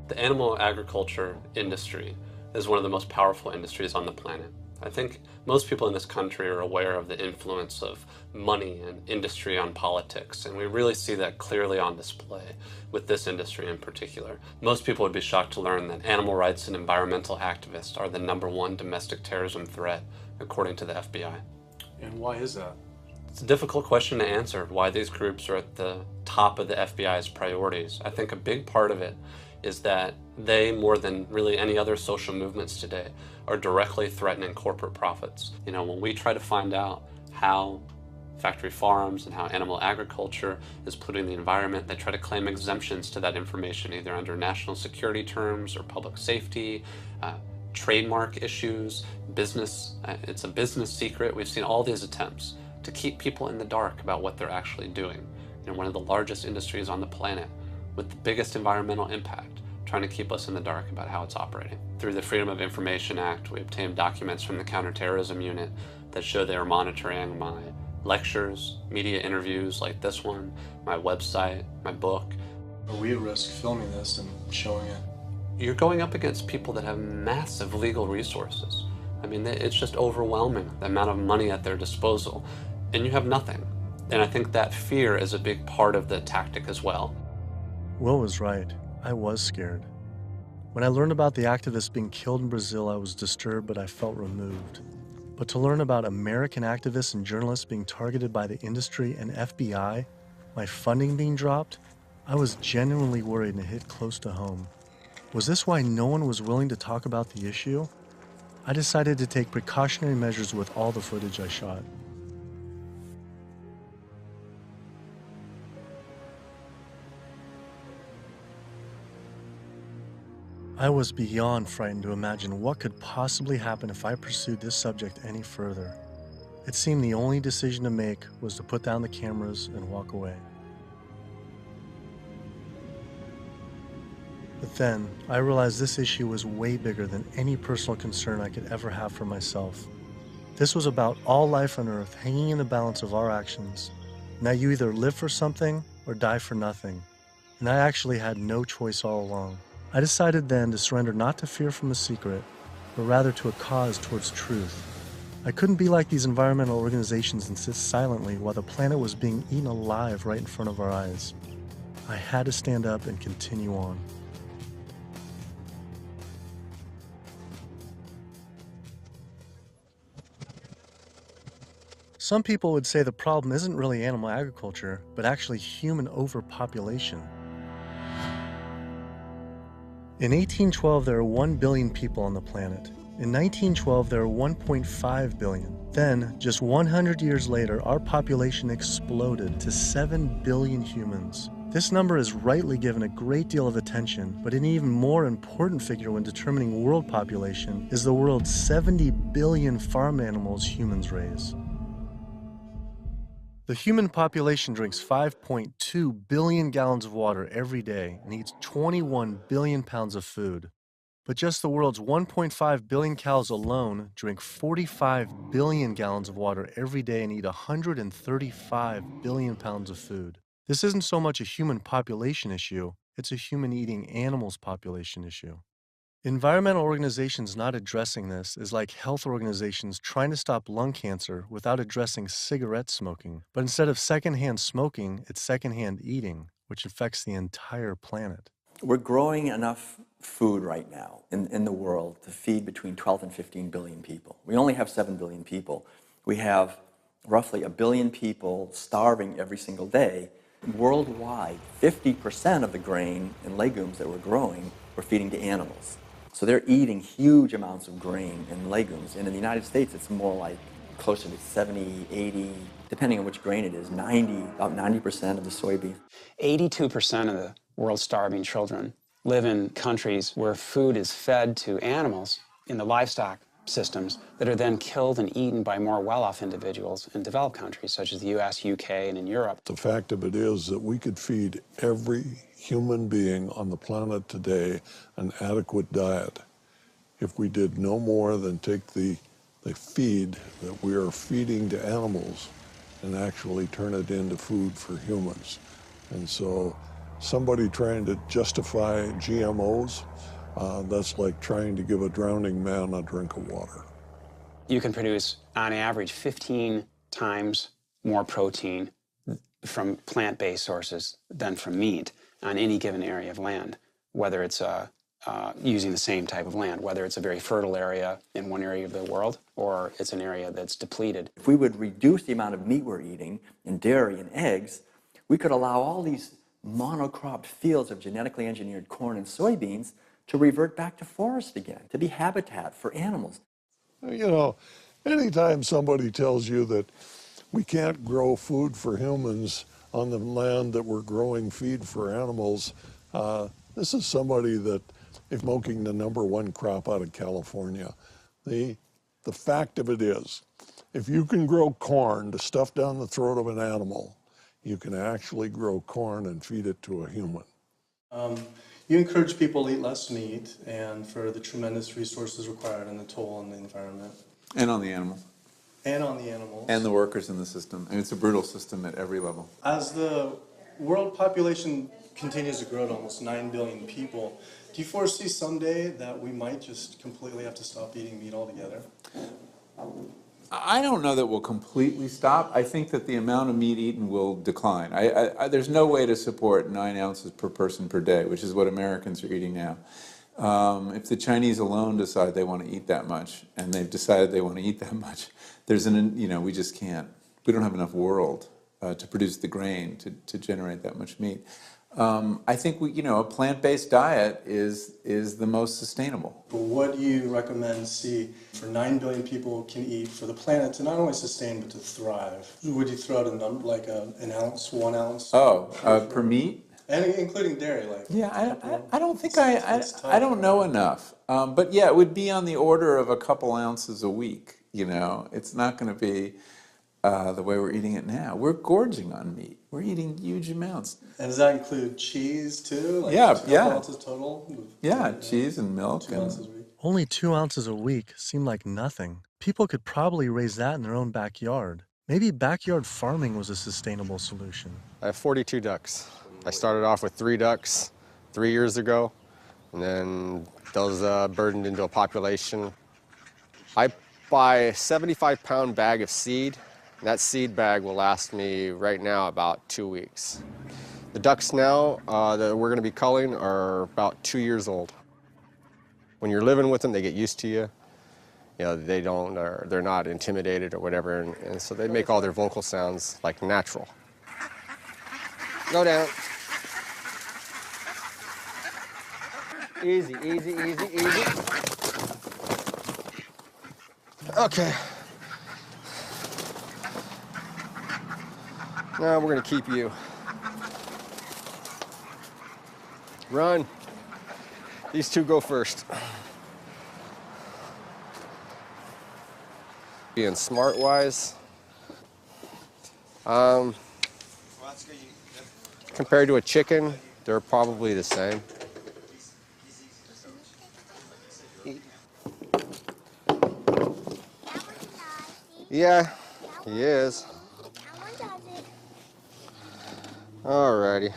The animal agriculture industry is one of the most powerful industries on the planet. I think most people in this country are aware of the influence of money and industry on politics, and we really see that clearly on display with this industry in particular. Most people would be shocked to learn that animal rights and environmental activists are the #1 domestic terrorism threat, according to the FBI.
And why is that?
It's a difficult question to answer, why these groups are at the top of the FBI's priorities. I think a big part of it is that they, more than really any other social movements today, are directly threatening corporate profits. You know, when we try to find out how factory farms and how animal agriculture is polluting the environment, they try to claim exemptions to that information, either under national security terms or public safety, trademark issues, business. It's a business secret. We've seen all these attempts to keep people in the dark about what they're actually doing. You know, one of the largest industries on the planet with the biggest environmental impact, trying to keep us in the dark about how it's operating. Through the Freedom of Information Act, we obtained documents from the Counterterrorism Unit that show they are monitoring my lectures, media interviews like this one, my website, my book.
Are we at risk filming this and showing it?
You're going up against people that have massive legal resources. I mean, it's just overwhelming, the amount of money at their disposal, and you have nothing. And I think that fear is a big part of the tactic as well.
Will was right. I was scared. When I learned about the activists being killed in Brazil, I was disturbed, but I felt removed. But to learn about American activists and journalists being targeted by the industry and FBI, my funding being dropped, I was genuinely worried and it hit close to home. Was this why no one was willing to talk about the issue? I decided to take precautionary measures with all the footage I shot. I was beyond frightened to imagine what could possibly happen if I pursued this subject any further. It seemed the only decision to make was to put down the cameras and walk away. But then, I realized this issue was way bigger than any personal concern I could ever have for myself. This was about all life on Earth hanging in the balance of our actions. Now you either live for something or die for nothing. And I actually had no choice all along. I decided then to surrender not to fear from the secret, but rather to a cause towards truth. I couldn't be like these environmental organizations and sit silently while the planet was being eaten alive right in front of our eyes. I had to stand up and continue on. Some people would say the problem isn't really animal agriculture, but actually human overpopulation. In 1812, there were 1 billion people on the planet. In 1912, there were 1.5 billion. Then, just 100 years later, our population exploded to 7 billion humans. This number is rightly given a great deal of attention, but an even more important figure when determining world population is the world's 70 billion farm animals humans raise. The human population drinks 5.2 billion gallons of water every day and eats 21 billion pounds of food. But just the world's 1.5 billion cows alone drink 45 billion gallons of water every day and eat 135 billion pounds of food. This isn't so much a human population issue, it's a human eating animals population issue. Environmental organizations not addressing this is like health organizations trying to stop lung cancer without addressing cigarette smoking. But instead of secondhand smoking, it's secondhand eating, which affects the entire planet.
We're growing enough food right now in the world to feed between 12 and 15 billion people. We only have 7 billion people. We have roughly 1 billion people starving every single day. Worldwide, 50% of the grain and legumes that we're growing, we're feeding to animals. So they're eating huge amounts of grain and legumes. And in the United States, it's more like closer to 70, 80, depending on which grain it is, about 90% of the soybean.
82% of the world's starving children live in countries where food is fed to animals in the livestock systems that are then killed and eaten by more well-off individuals in developed countries such as the US, UK, and in Europe.
The fact of it is that we could feed every human being on the planet today an adequate diet if we did no more than take the feed that we are feeding to animals and actually turn it into food for humans. And so somebody trying to justify GMOs, that's like trying to give a drowning man a drink of water.
You can produce, on average, 15 times more protein from plant-based sources than from meat on any given area of land, whether it's using the same type of land, whether it's a very fertile area in one area of the world or it's an area that's depleted.
If we would reduce the amount of meat we're eating and dairy and eggs, we could allow all these monocropped fields of genetically engineered corn and soybeans to revert back to forest again, to be habitat for animals.
You know, anytime somebody tells you that we can't grow food for humans on the land that we're growing feed for animals, this is somebody that is smoking the #1 crop out of California. The fact of it is, if you can grow corn to stuff down the throat of an animal, you can actually grow corn and feed it to a human.
You encourage people to eat less meat and for the tremendous resources required and the toll on the environment.
And on the animals.
And on the animals.
And the workers in the system. And it's a brutal system at every level.
As the world population continues to grow to almost 9 billion people, do you foresee someday that we might just completely have to stop eating meat altogether?
I don't know that we'll completely stop. I think that the amount of meat eaten will decline. There's no way to support 9 ounces per person per day, which is what Americans are eating now. If the Chinese alone decide they want to eat that much, and they've decided they want to eat that much, we just can't. We don't have enough world to produce the grain to generate that much meat. I think a plant-based diet is the most sustainable.
But what do you recommend for 9 billion people can eat for the planet to not only sustain but to thrive? Would you throw out a number like an ounce, 1 ounce?
Per meat?
And including dairy,
I don't think I don't know enough. But yeah, it would be on the order of a couple ounces a week. It's not going to be the way we're eating it now. We're gorging on meat. We're eating huge amounts.
And does that include cheese too?
Yeah.
2 ounces total?
Yeah, cheese and milk.
2 ounces a week.
Only 2 ounces a week seem like nothing. People could probably raise that in their own backyard. Maybe backyard farming was a sustainable solution.
I have 42 ducks. I started off with 3 ducks 3 years ago, and then those burdened into a population. I buy a 75-pound bag of seed. That seed bag will last me right now about 2 weeks. The ducks now that we're going to be culling are about 2 years old. When you're living with them, they get used to you. They're not intimidated or whatever, and so they make all their vocal sounds like natural. Go down. Easy, easy, easy, easy. Okay. Now we're gonna keep you. Run. These two go first. Being smart-wise, compared to a chicken, they're probably the same. Yeah, he is. Alrighty.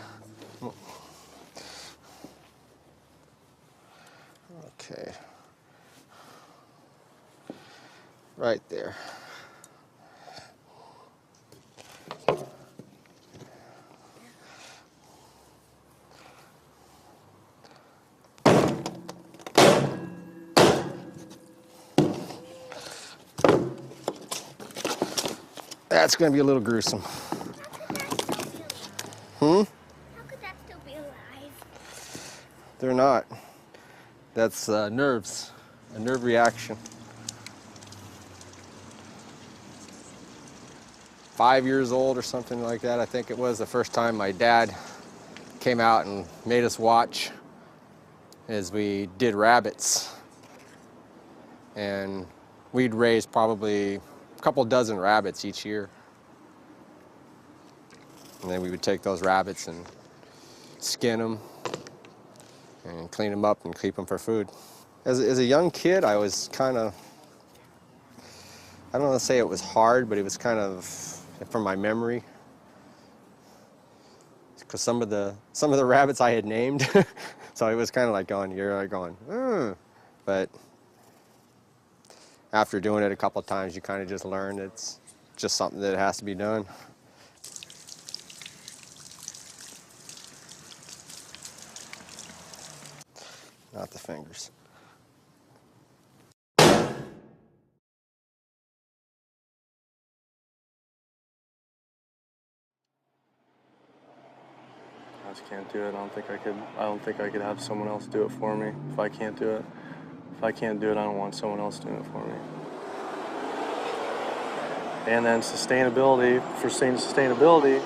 Okay. Right there. That's going to be a little gruesome. Hmm? How could that still be alive? They're not. That's nerves, a nerve reaction. 5 years old or something like that, I think it was the first time my dad came out and made us watch as we did rabbits. And we'd raise probably a couple dozen rabbits each year. And then we would take those rabbits and skin them and clean them up and keep them for food. As a young kid, I was kind of, I don't want to say it was hard, but it was kind of, from my memory, because some of the rabbits I had named, so it was kind of like going, you're like going, but after doing it a couple of times, you kind of just learn it's just something that has to be done. Not the fingers.
I just can't do it. I don't think I could have someone else do it for me if I can't do it. If I can't do it, I don't want someone else doing it for me. And then sustainability, for sustainability,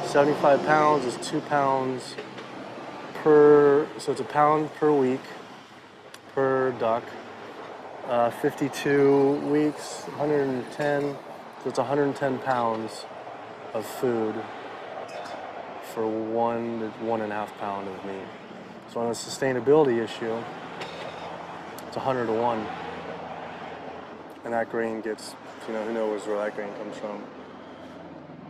75 pounds is 2 pounds per, so it's a pound per week per duck. 52 weeks, 110, so it's 110 pounds of food for 1 to 1.5 pound of meat. So on a sustainability issue, it's 100 to 1. And that grain gets, you know, who knows where that grain comes from.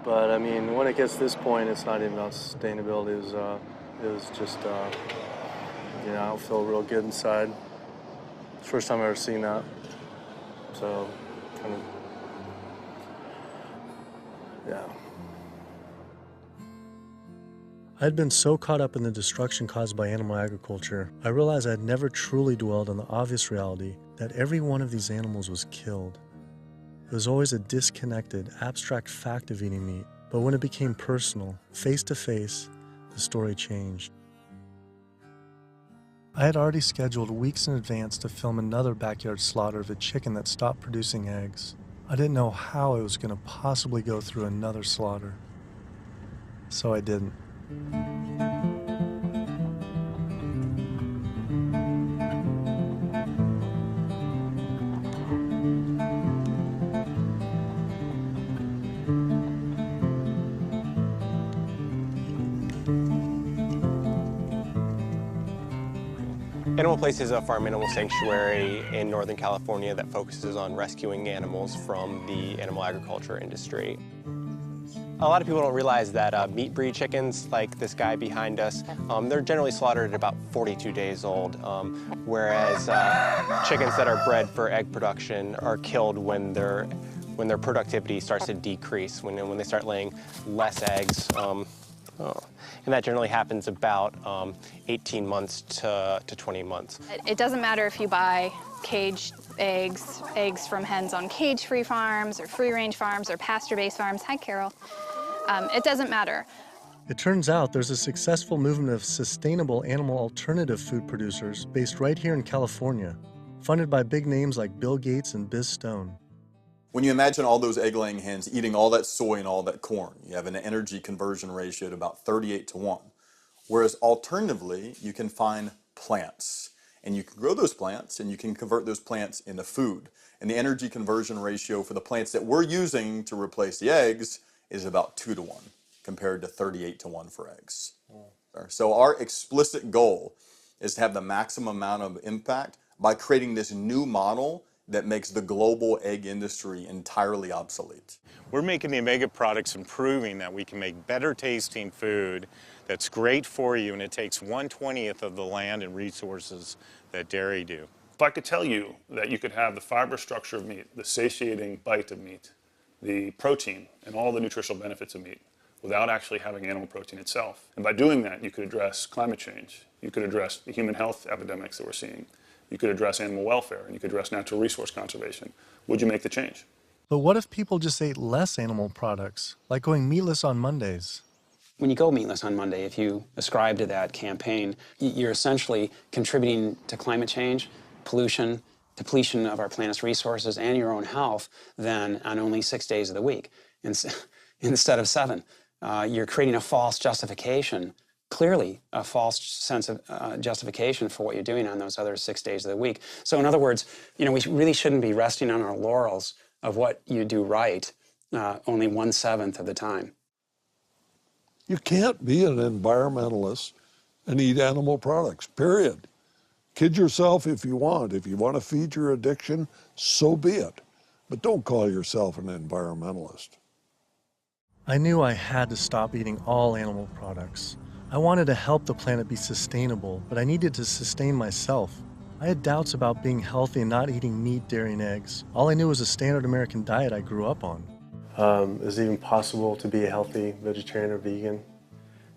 But I mean, when it gets to this point, it's not even about sustainability. It was just, you know, I don't feel real good inside. It's the first time I've ever seen that. So, kind of, yeah.
I had been so caught up in the destruction caused by animal agriculture, I realized I had never truly dwelled on the obvious reality that every one of these animals was killed. It was always a disconnected, abstract fact of eating meat, but when it became personal, face to face, the story changed. I had already scheduled weeks in advance to film another backyard slaughter of a chicken that stopped producing eggs. I didn't know how I was going to possibly go through another slaughter. So I didn't.
Animal Place is a farm animal sanctuary in Northern California that focuses on rescuing animals from the animal agriculture industry. A lot of people don't realize that meat breed chickens, like this guy behind us, they're generally slaughtered at about 42 days old, whereas chickens that are bred for egg production are killed when their productivity starts to decrease, when they start laying less eggs. And that generally happens about 18 months to 20 months.
It doesn't matter if you buy caged eggs, eggs from hens on cage-free farms or free-range farms or pasture-based farms. Hi, Carol. It doesn't matter.
It turns out there's a successful movement of sustainable animal alternative food producers based right here in California, funded by big names like Bill Gates and Biz Stone.
When you imagine all those egg-laying hens eating all that soy and all that corn, you have an energy conversion ratio at about 38:1. Whereas alternatively, you can find plants. And you can grow those plants and you can convert those plants into food. And the energy conversion ratio for the plants that we're using to replace the eggs is about 2:1 compared to 38:1 for eggs. So our explicit goal is to have the maximum amount of impact by creating this new model that makes the global egg industry entirely obsolete.
We're making the Omega products and proving that we can make better tasting food that's great for you, and it takes 1/20th of the land and resources that dairy do.
If I could tell you that you could have the fiber structure of meat, the satiating bite of meat, the protein, and all the nutritional benefits of meat without actually having animal protein itself, and by doing that you could address climate change, you could address the human health epidemics that we're seeing, you could address animal welfare, and you could address natural resource conservation, would you make the change?
But what if people just ate less animal products, like going meatless on Mondays?
When you go meatless on Monday, if you ascribe to that campaign, you're essentially contributing to climate change, pollution, depletion of our planet's resources, and your own health, then on only 6 days of the week instead of 7. You're creating a false justification, clearly a false sense of justification for what you're doing on those other 6 days of the week. So in other words, we really shouldn't be resting on our laurels of what you do right only 1/7 of the time.
You can't be an environmentalist and eat animal products, period. Kid yourself if you want. If you want to feed your addiction, so be it. But don't call yourself an environmentalist.
I knew I had to stop eating all animal products. I wanted to help the planet be sustainable, but I needed to sustain myself. I had doubts about being healthy and not eating meat, dairy, and eggs. All I knew was a standard American diet I grew up on.
Is it even possible to be a healthy vegetarian or vegan?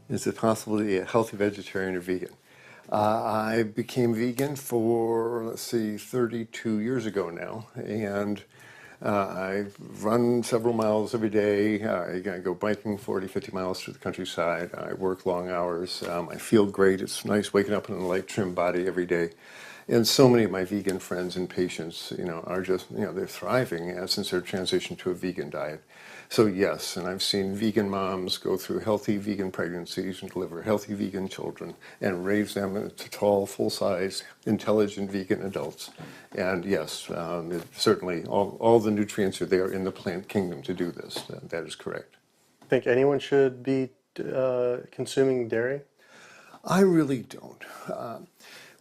Is it possible to be a healthy vegetarian or vegan? I became vegan for, 32 years ago now, and I run several miles every day. I go biking 40, 50 miles through the countryside. I work long hours. I feel great. It's nice waking up in a light, trim body every day. And so many of my vegan friends and patients, are just, they're thriving since their transition to a vegan diet. So yes, and I've seen vegan moms go through healthy vegan pregnancies and deliver healthy vegan children and raise them into tall, full-size, intelligent vegan adults. And yes, certainly all the nutrients are there in the plant kingdom to do this. That is correct.
Think anyone should be consuming dairy?
I really don't.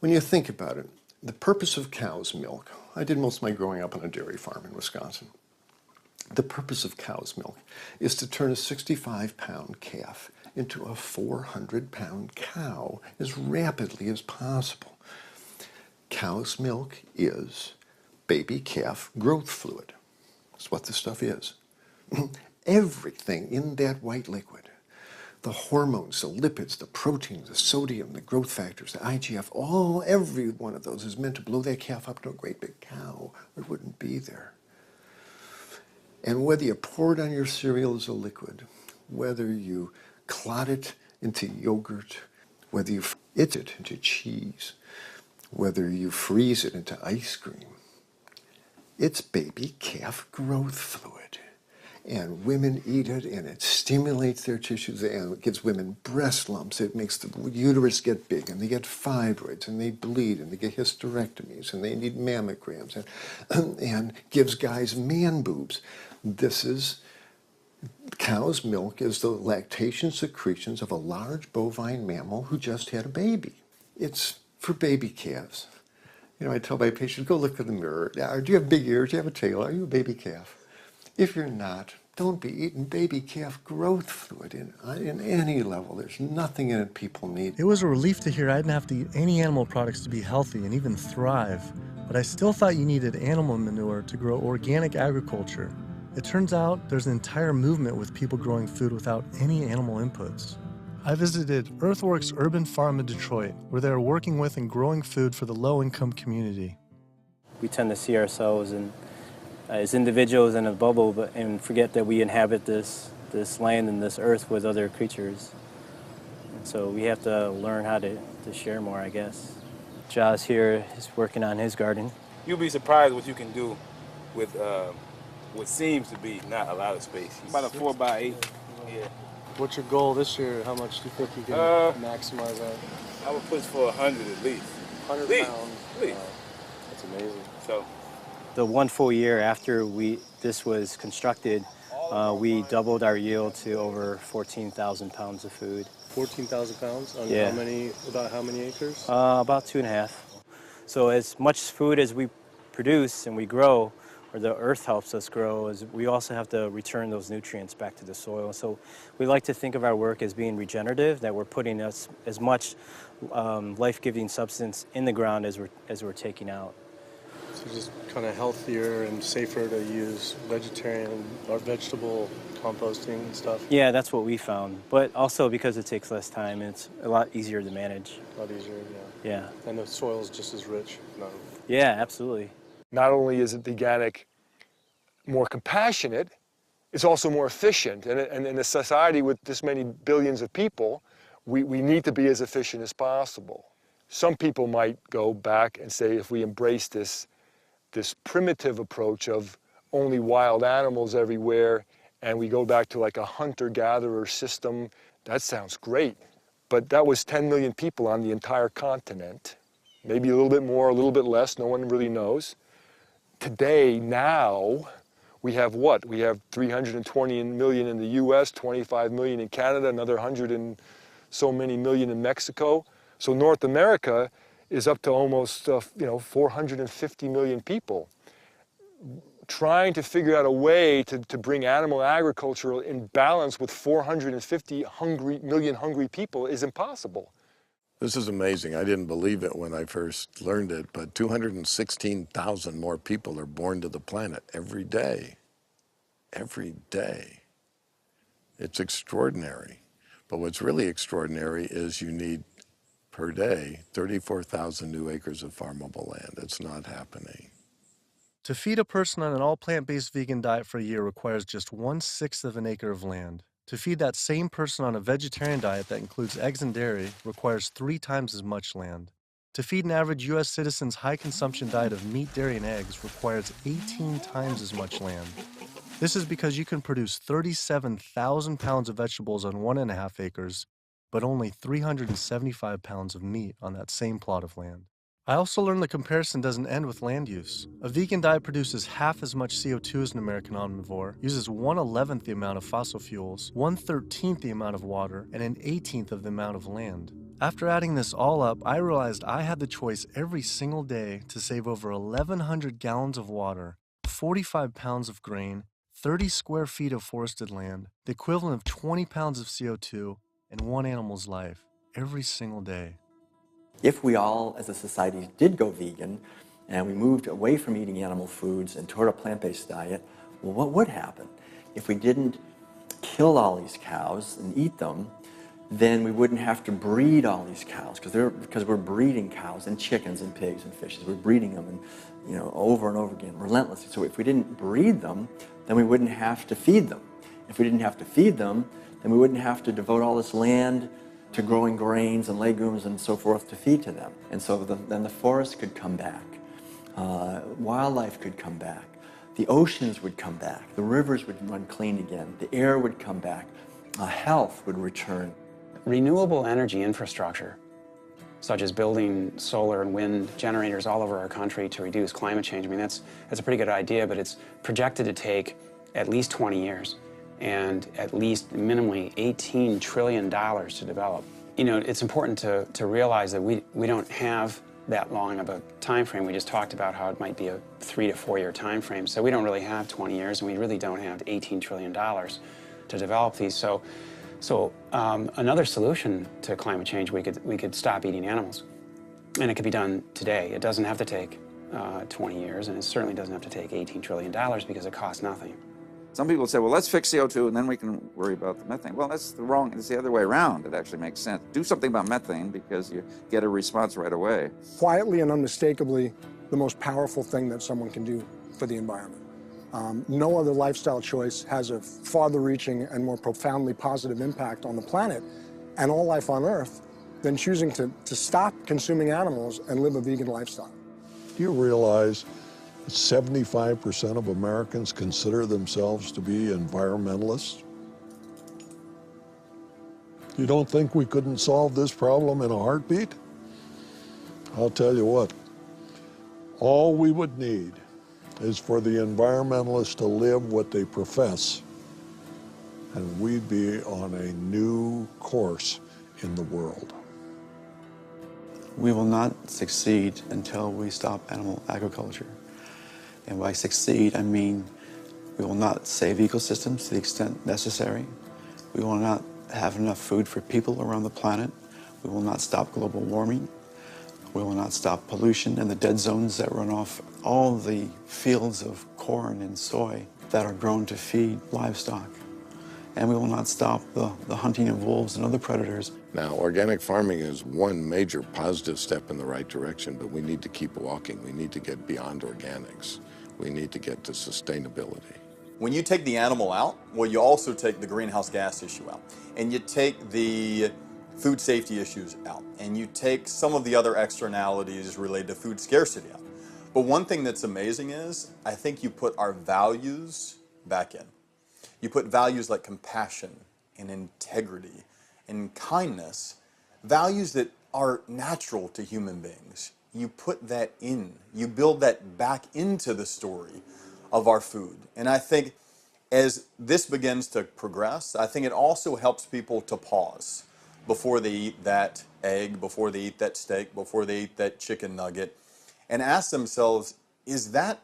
When you think about it, the purpose of cow's milk, I did most of my growing up on a dairy farm in Wisconsin. The purpose of cow's milk is to turn a 65-pound calf into a 400-pound cow as rapidly as possible. Cow's milk is baby calf growth fluid. That's what this stuff is. Everything in that white liquid, the hormones, the lipids, the proteins, the sodium, the growth factors, the IGF, every one of those is meant to blow that calf up to a great big cow, or it wouldn't be there. And whether you pour it on your cereal as a liquid, whether you clot it into yogurt, whether you eat it into cheese, whether you freeze it into ice cream, it's baby calf growth fluid. And women eat it, and it stimulates their tissues, and it gives women breast lumps. It makes the uterus get big, and they get fibroids, and they bleed, and they get hysterectomies, and they need mammograms, and gives guys man boobs. Cow's milk is the lactation secretions of a large bovine mammal who just had a baby. It's for baby calves. I tell my patients, go look in the mirror. Do you have big ears? Do you have a tail? Are you a baby calf? If you're not, don't be eating baby calf growth fluid in any level. There's nothing in it people need.
It was a relief to hear I didn't have to eat any animal products to be healthy and even thrive, but I still thought you needed animal manure to grow organic agriculture. It turns out there's an entire movement with people growing food without any animal inputs. I visited Earthworks Urban Farm in Detroit, where they are working with and growing food for the low-income community.
We tend to see ourselves as individuals in a bubble, and forget that we inhabit this land and this earth with other creatures. And so we have to learn how to share more, I guess. Josh here is working on his garden.
You'll be surprised what you can do with
what seems to be not a lot of space. About a 4x8. Yeah.
What's your goal this year? How much do you think you can maximize that?
I would push for 100 at least.
100 pounds.
At least.
That's amazing.
So.
The 1 full year after this was constructed, we doubled our yield to over 14,000 pounds of food.
14,000 pounds on
Yeah.
about how many acres?
About 2.5. So as much food as we produce and we grow, or the earth helps us grow, is we also have to return those nutrients back to the soil. So we like to think of our work as being regenerative, that we're putting as much life-giving substance in the ground as we're taking out.
So just kind of healthier and safer to use vegetarian or vegetable composting and stuff?
Yeah, that's what we found. But also because it takes less time, and it's a lot easier to manage.
A lot easier, yeah.
Yeah.
And the soil is just as rich. No.
Yeah, absolutely.
Not only is it the organic more compassionate, it's also more efficient. And in a society with this many billions of people, we need to be as efficient as possible. Some people might go back and say, if we embrace this primitive approach of only wild animals everywhere, and we go back to like a hunter-gatherer system, that sounds great. But that was 10 million people on the entire continent. Maybe a little bit more, a little bit less, no one really knows. Today, now, we have what? We have 320 million in the US, 25 million in Canada, another 100 and so many million in Mexico. So North America is up to almost 450 million people. Trying to figure out a way to bring animal agriculture in balance with 450 million hungry people is impossible.
This is amazing. I didn't believe it when I first learned it, but 216,000 more people are born to the planet every day. Every day. It's extraordinary. But what's really extraordinary is you need, per day, 34,000 new acres of farmable land. It's not happening.
To feed a person on an all plant-based vegan diet for a year requires just 1/6 of an acre of land. To feed that same person on a vegetarian diet that includes eggs and dairy requires 3 times as much land. To feed an average U.S. citizen's high-consumption diet of meat, dairy, and eggs requires 18 times as much land. This is because you can produce 37,000 pounds of vegetables on 1.5 acres, but only 375 pounds of meat on that same plot of land. I also learned the comparison doesn't end with land use. A vegan diet produces half as much CO2 as an American omnivore, uses 1/11th the amount of fossil fuels, 1/13th the amount of water, and 1/18th of the amount of land. After adding this all up, I realized I had the choice every single day to save over 1,100 gallons of water, 45 pounds of grain, 30 square feet of forested land, the equivalent of 20 pounds of CO2, and one animal's life, every single day.
If we all, as a society, did go vegan, and we moved away from eating animal foods and toward a plant-based diet, well, what would happen? If we didn't kill all these cows and eat them, then we wouldn't have to breed all these cows, because we're breeding cows and chickens and pigs and fishes. We're breeding them, and over and over again, relentlessly. So if we didn't breed them, then we wouldn't have to feed them. If we didn't have to feed them, then we wouldn't have to devote all this land to growing grains and legumes and so forth to feed to them. And so then the forest could come back. Wildlife could come back. The oceans would come back. The rivers would run clean again. The air would come back. Health would return.
Renewable energy infrastructure, such as building solar and wind generators all over our country to reduce climate change, I mean, that's a pretty good idea, but it's projected to take at least 20 years. And at least minimally $18 trillion to develop. It's important to realize that we don't have that long of a time frame. We just talked about how it might be a 3 to 4 year time frame. So we don't really have 20 years, and we really don't have $18 trillion to develop these. So another solution to climate change, we could stop eating animals. And it could be done today. It doesn't have to take 20 years, and it certainly doesn't have to take $18 trillion because it costs nothing.
Some people say, well, let's fix CO2 and then we can worry about the methane. Well, it's the other way around. It actually makes sense. Do something about methane because you get a response right away.
Quietly and unmistakably, the most powerful thing that someone can do for the environment. No other lifestyle choice has a farther-reaching and more profoundly positive impact on the planet and all life on Earth than choosing to stop consuming animals and live a vegan lifestyle.
Do you realize 75% of Americans consider themselves to be environmentalists. You don't think we couldn't solve this problem in a heartbeat? I'll tell you what, all we would need is for the environmentalists to live what they profess, and we'd be on a new course in the world.
We will not succeed until we stop animal agriculture. And by succeed, I mean we will not save ecosystems to the extent necessary. We will not have enough food for people around the planet. We will not stop global warming. We will not stop pollution and the dead zones that run off all the fields of corn and soy that are grown to feed livestock. And we will not stop the hunting of wolves and other predators.
Now, organic farming is one major positive step in the right direction, but we need to keep walking. We need to get beyond organics. We need to get to sustainability.
When you take the animal out, well, you also take the greenhouse gas issue out, and you take the food safety issues out, and you take some of the other externalities related to food scarcity out. But one thing that's amazing is, I think you put our values back in. You put values like compassion and integrity and kindness, values that are natural to human beings. You put that in. You build that back into the story of our food. And I think as this begins to progress, I think it also helps people to pause before they eat that egg, before they eat that steak, before they eat that chicken nugget, and ask themselves, is that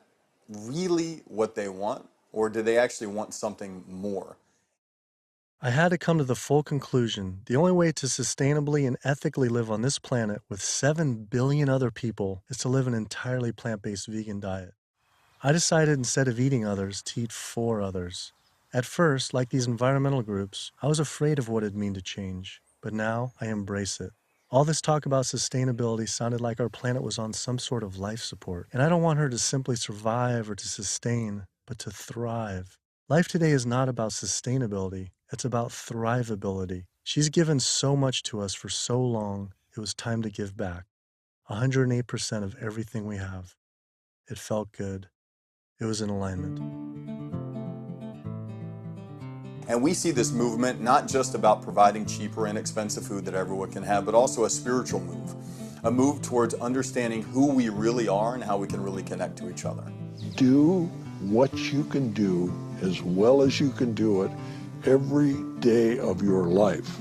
really what they want? Or do they actually want something more?
I had to come to the full conclusion the only way to sustainably and ethically live on this planet with 7 billion other people is to live an entirely plant-based vegan diet. I decided instead of eating others, to eat for others. At first, like these environmental groups, I was afraid of what it'd mean to change, but now I embrace it. All this talk about sustainability sounded like our planet was on some sort of life support, and I don't want her to simply survive or to sustain, but to thrive. Life today is not about sustainability, it's about thrivability. She's given so much to us for so long, it was time to give back. 108% of everything we have. It felt good. It was in alignment.
And we see this movement not just about providing cheaper and inexpensive food that everyone can have, but also a spiritual move. A move towards understanding who we really are and how we can really connect to each other.
Do what you can do as well as you can do it every day of your life,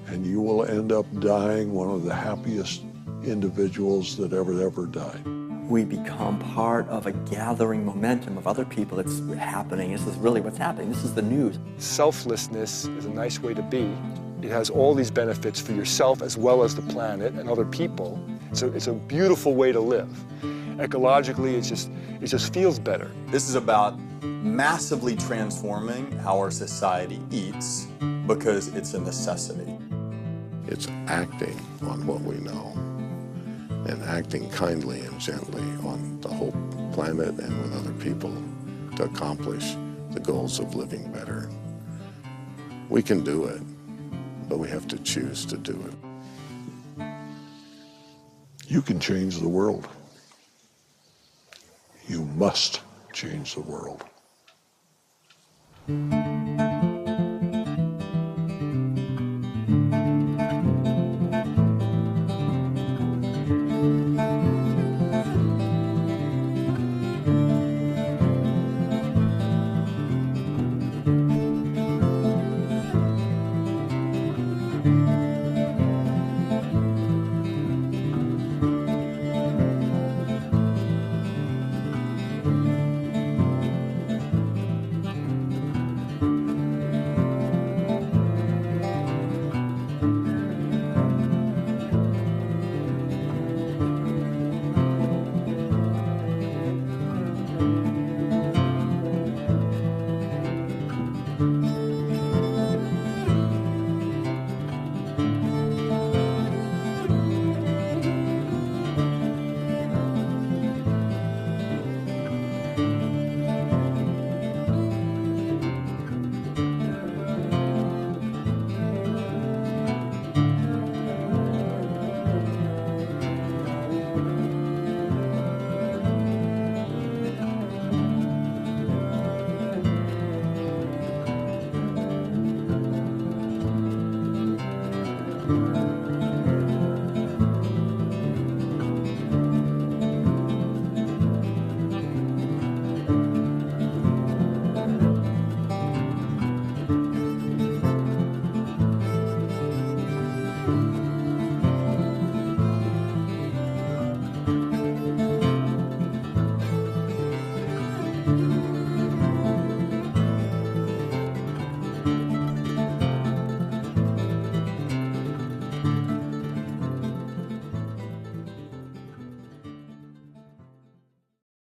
and you will end up dying one of the happiest individuals that ever died.
We become part of a gathering momentum of other people that's happening. This is really what's happening. This is the news.
Selflessness is a nice way to be. It has all these benefits for yourself as well as the planet and other people. So it's a beautiful way to live. Ecologically, it just feels better.
This is about massively transforming how our society eats because it's a necessity.
It's acting on what we know and acting kindly and gently on the whole planet and with other people to accomplish the goals of living better. We can do it, but we have to choose to do it.
You can change the world. You must change the world.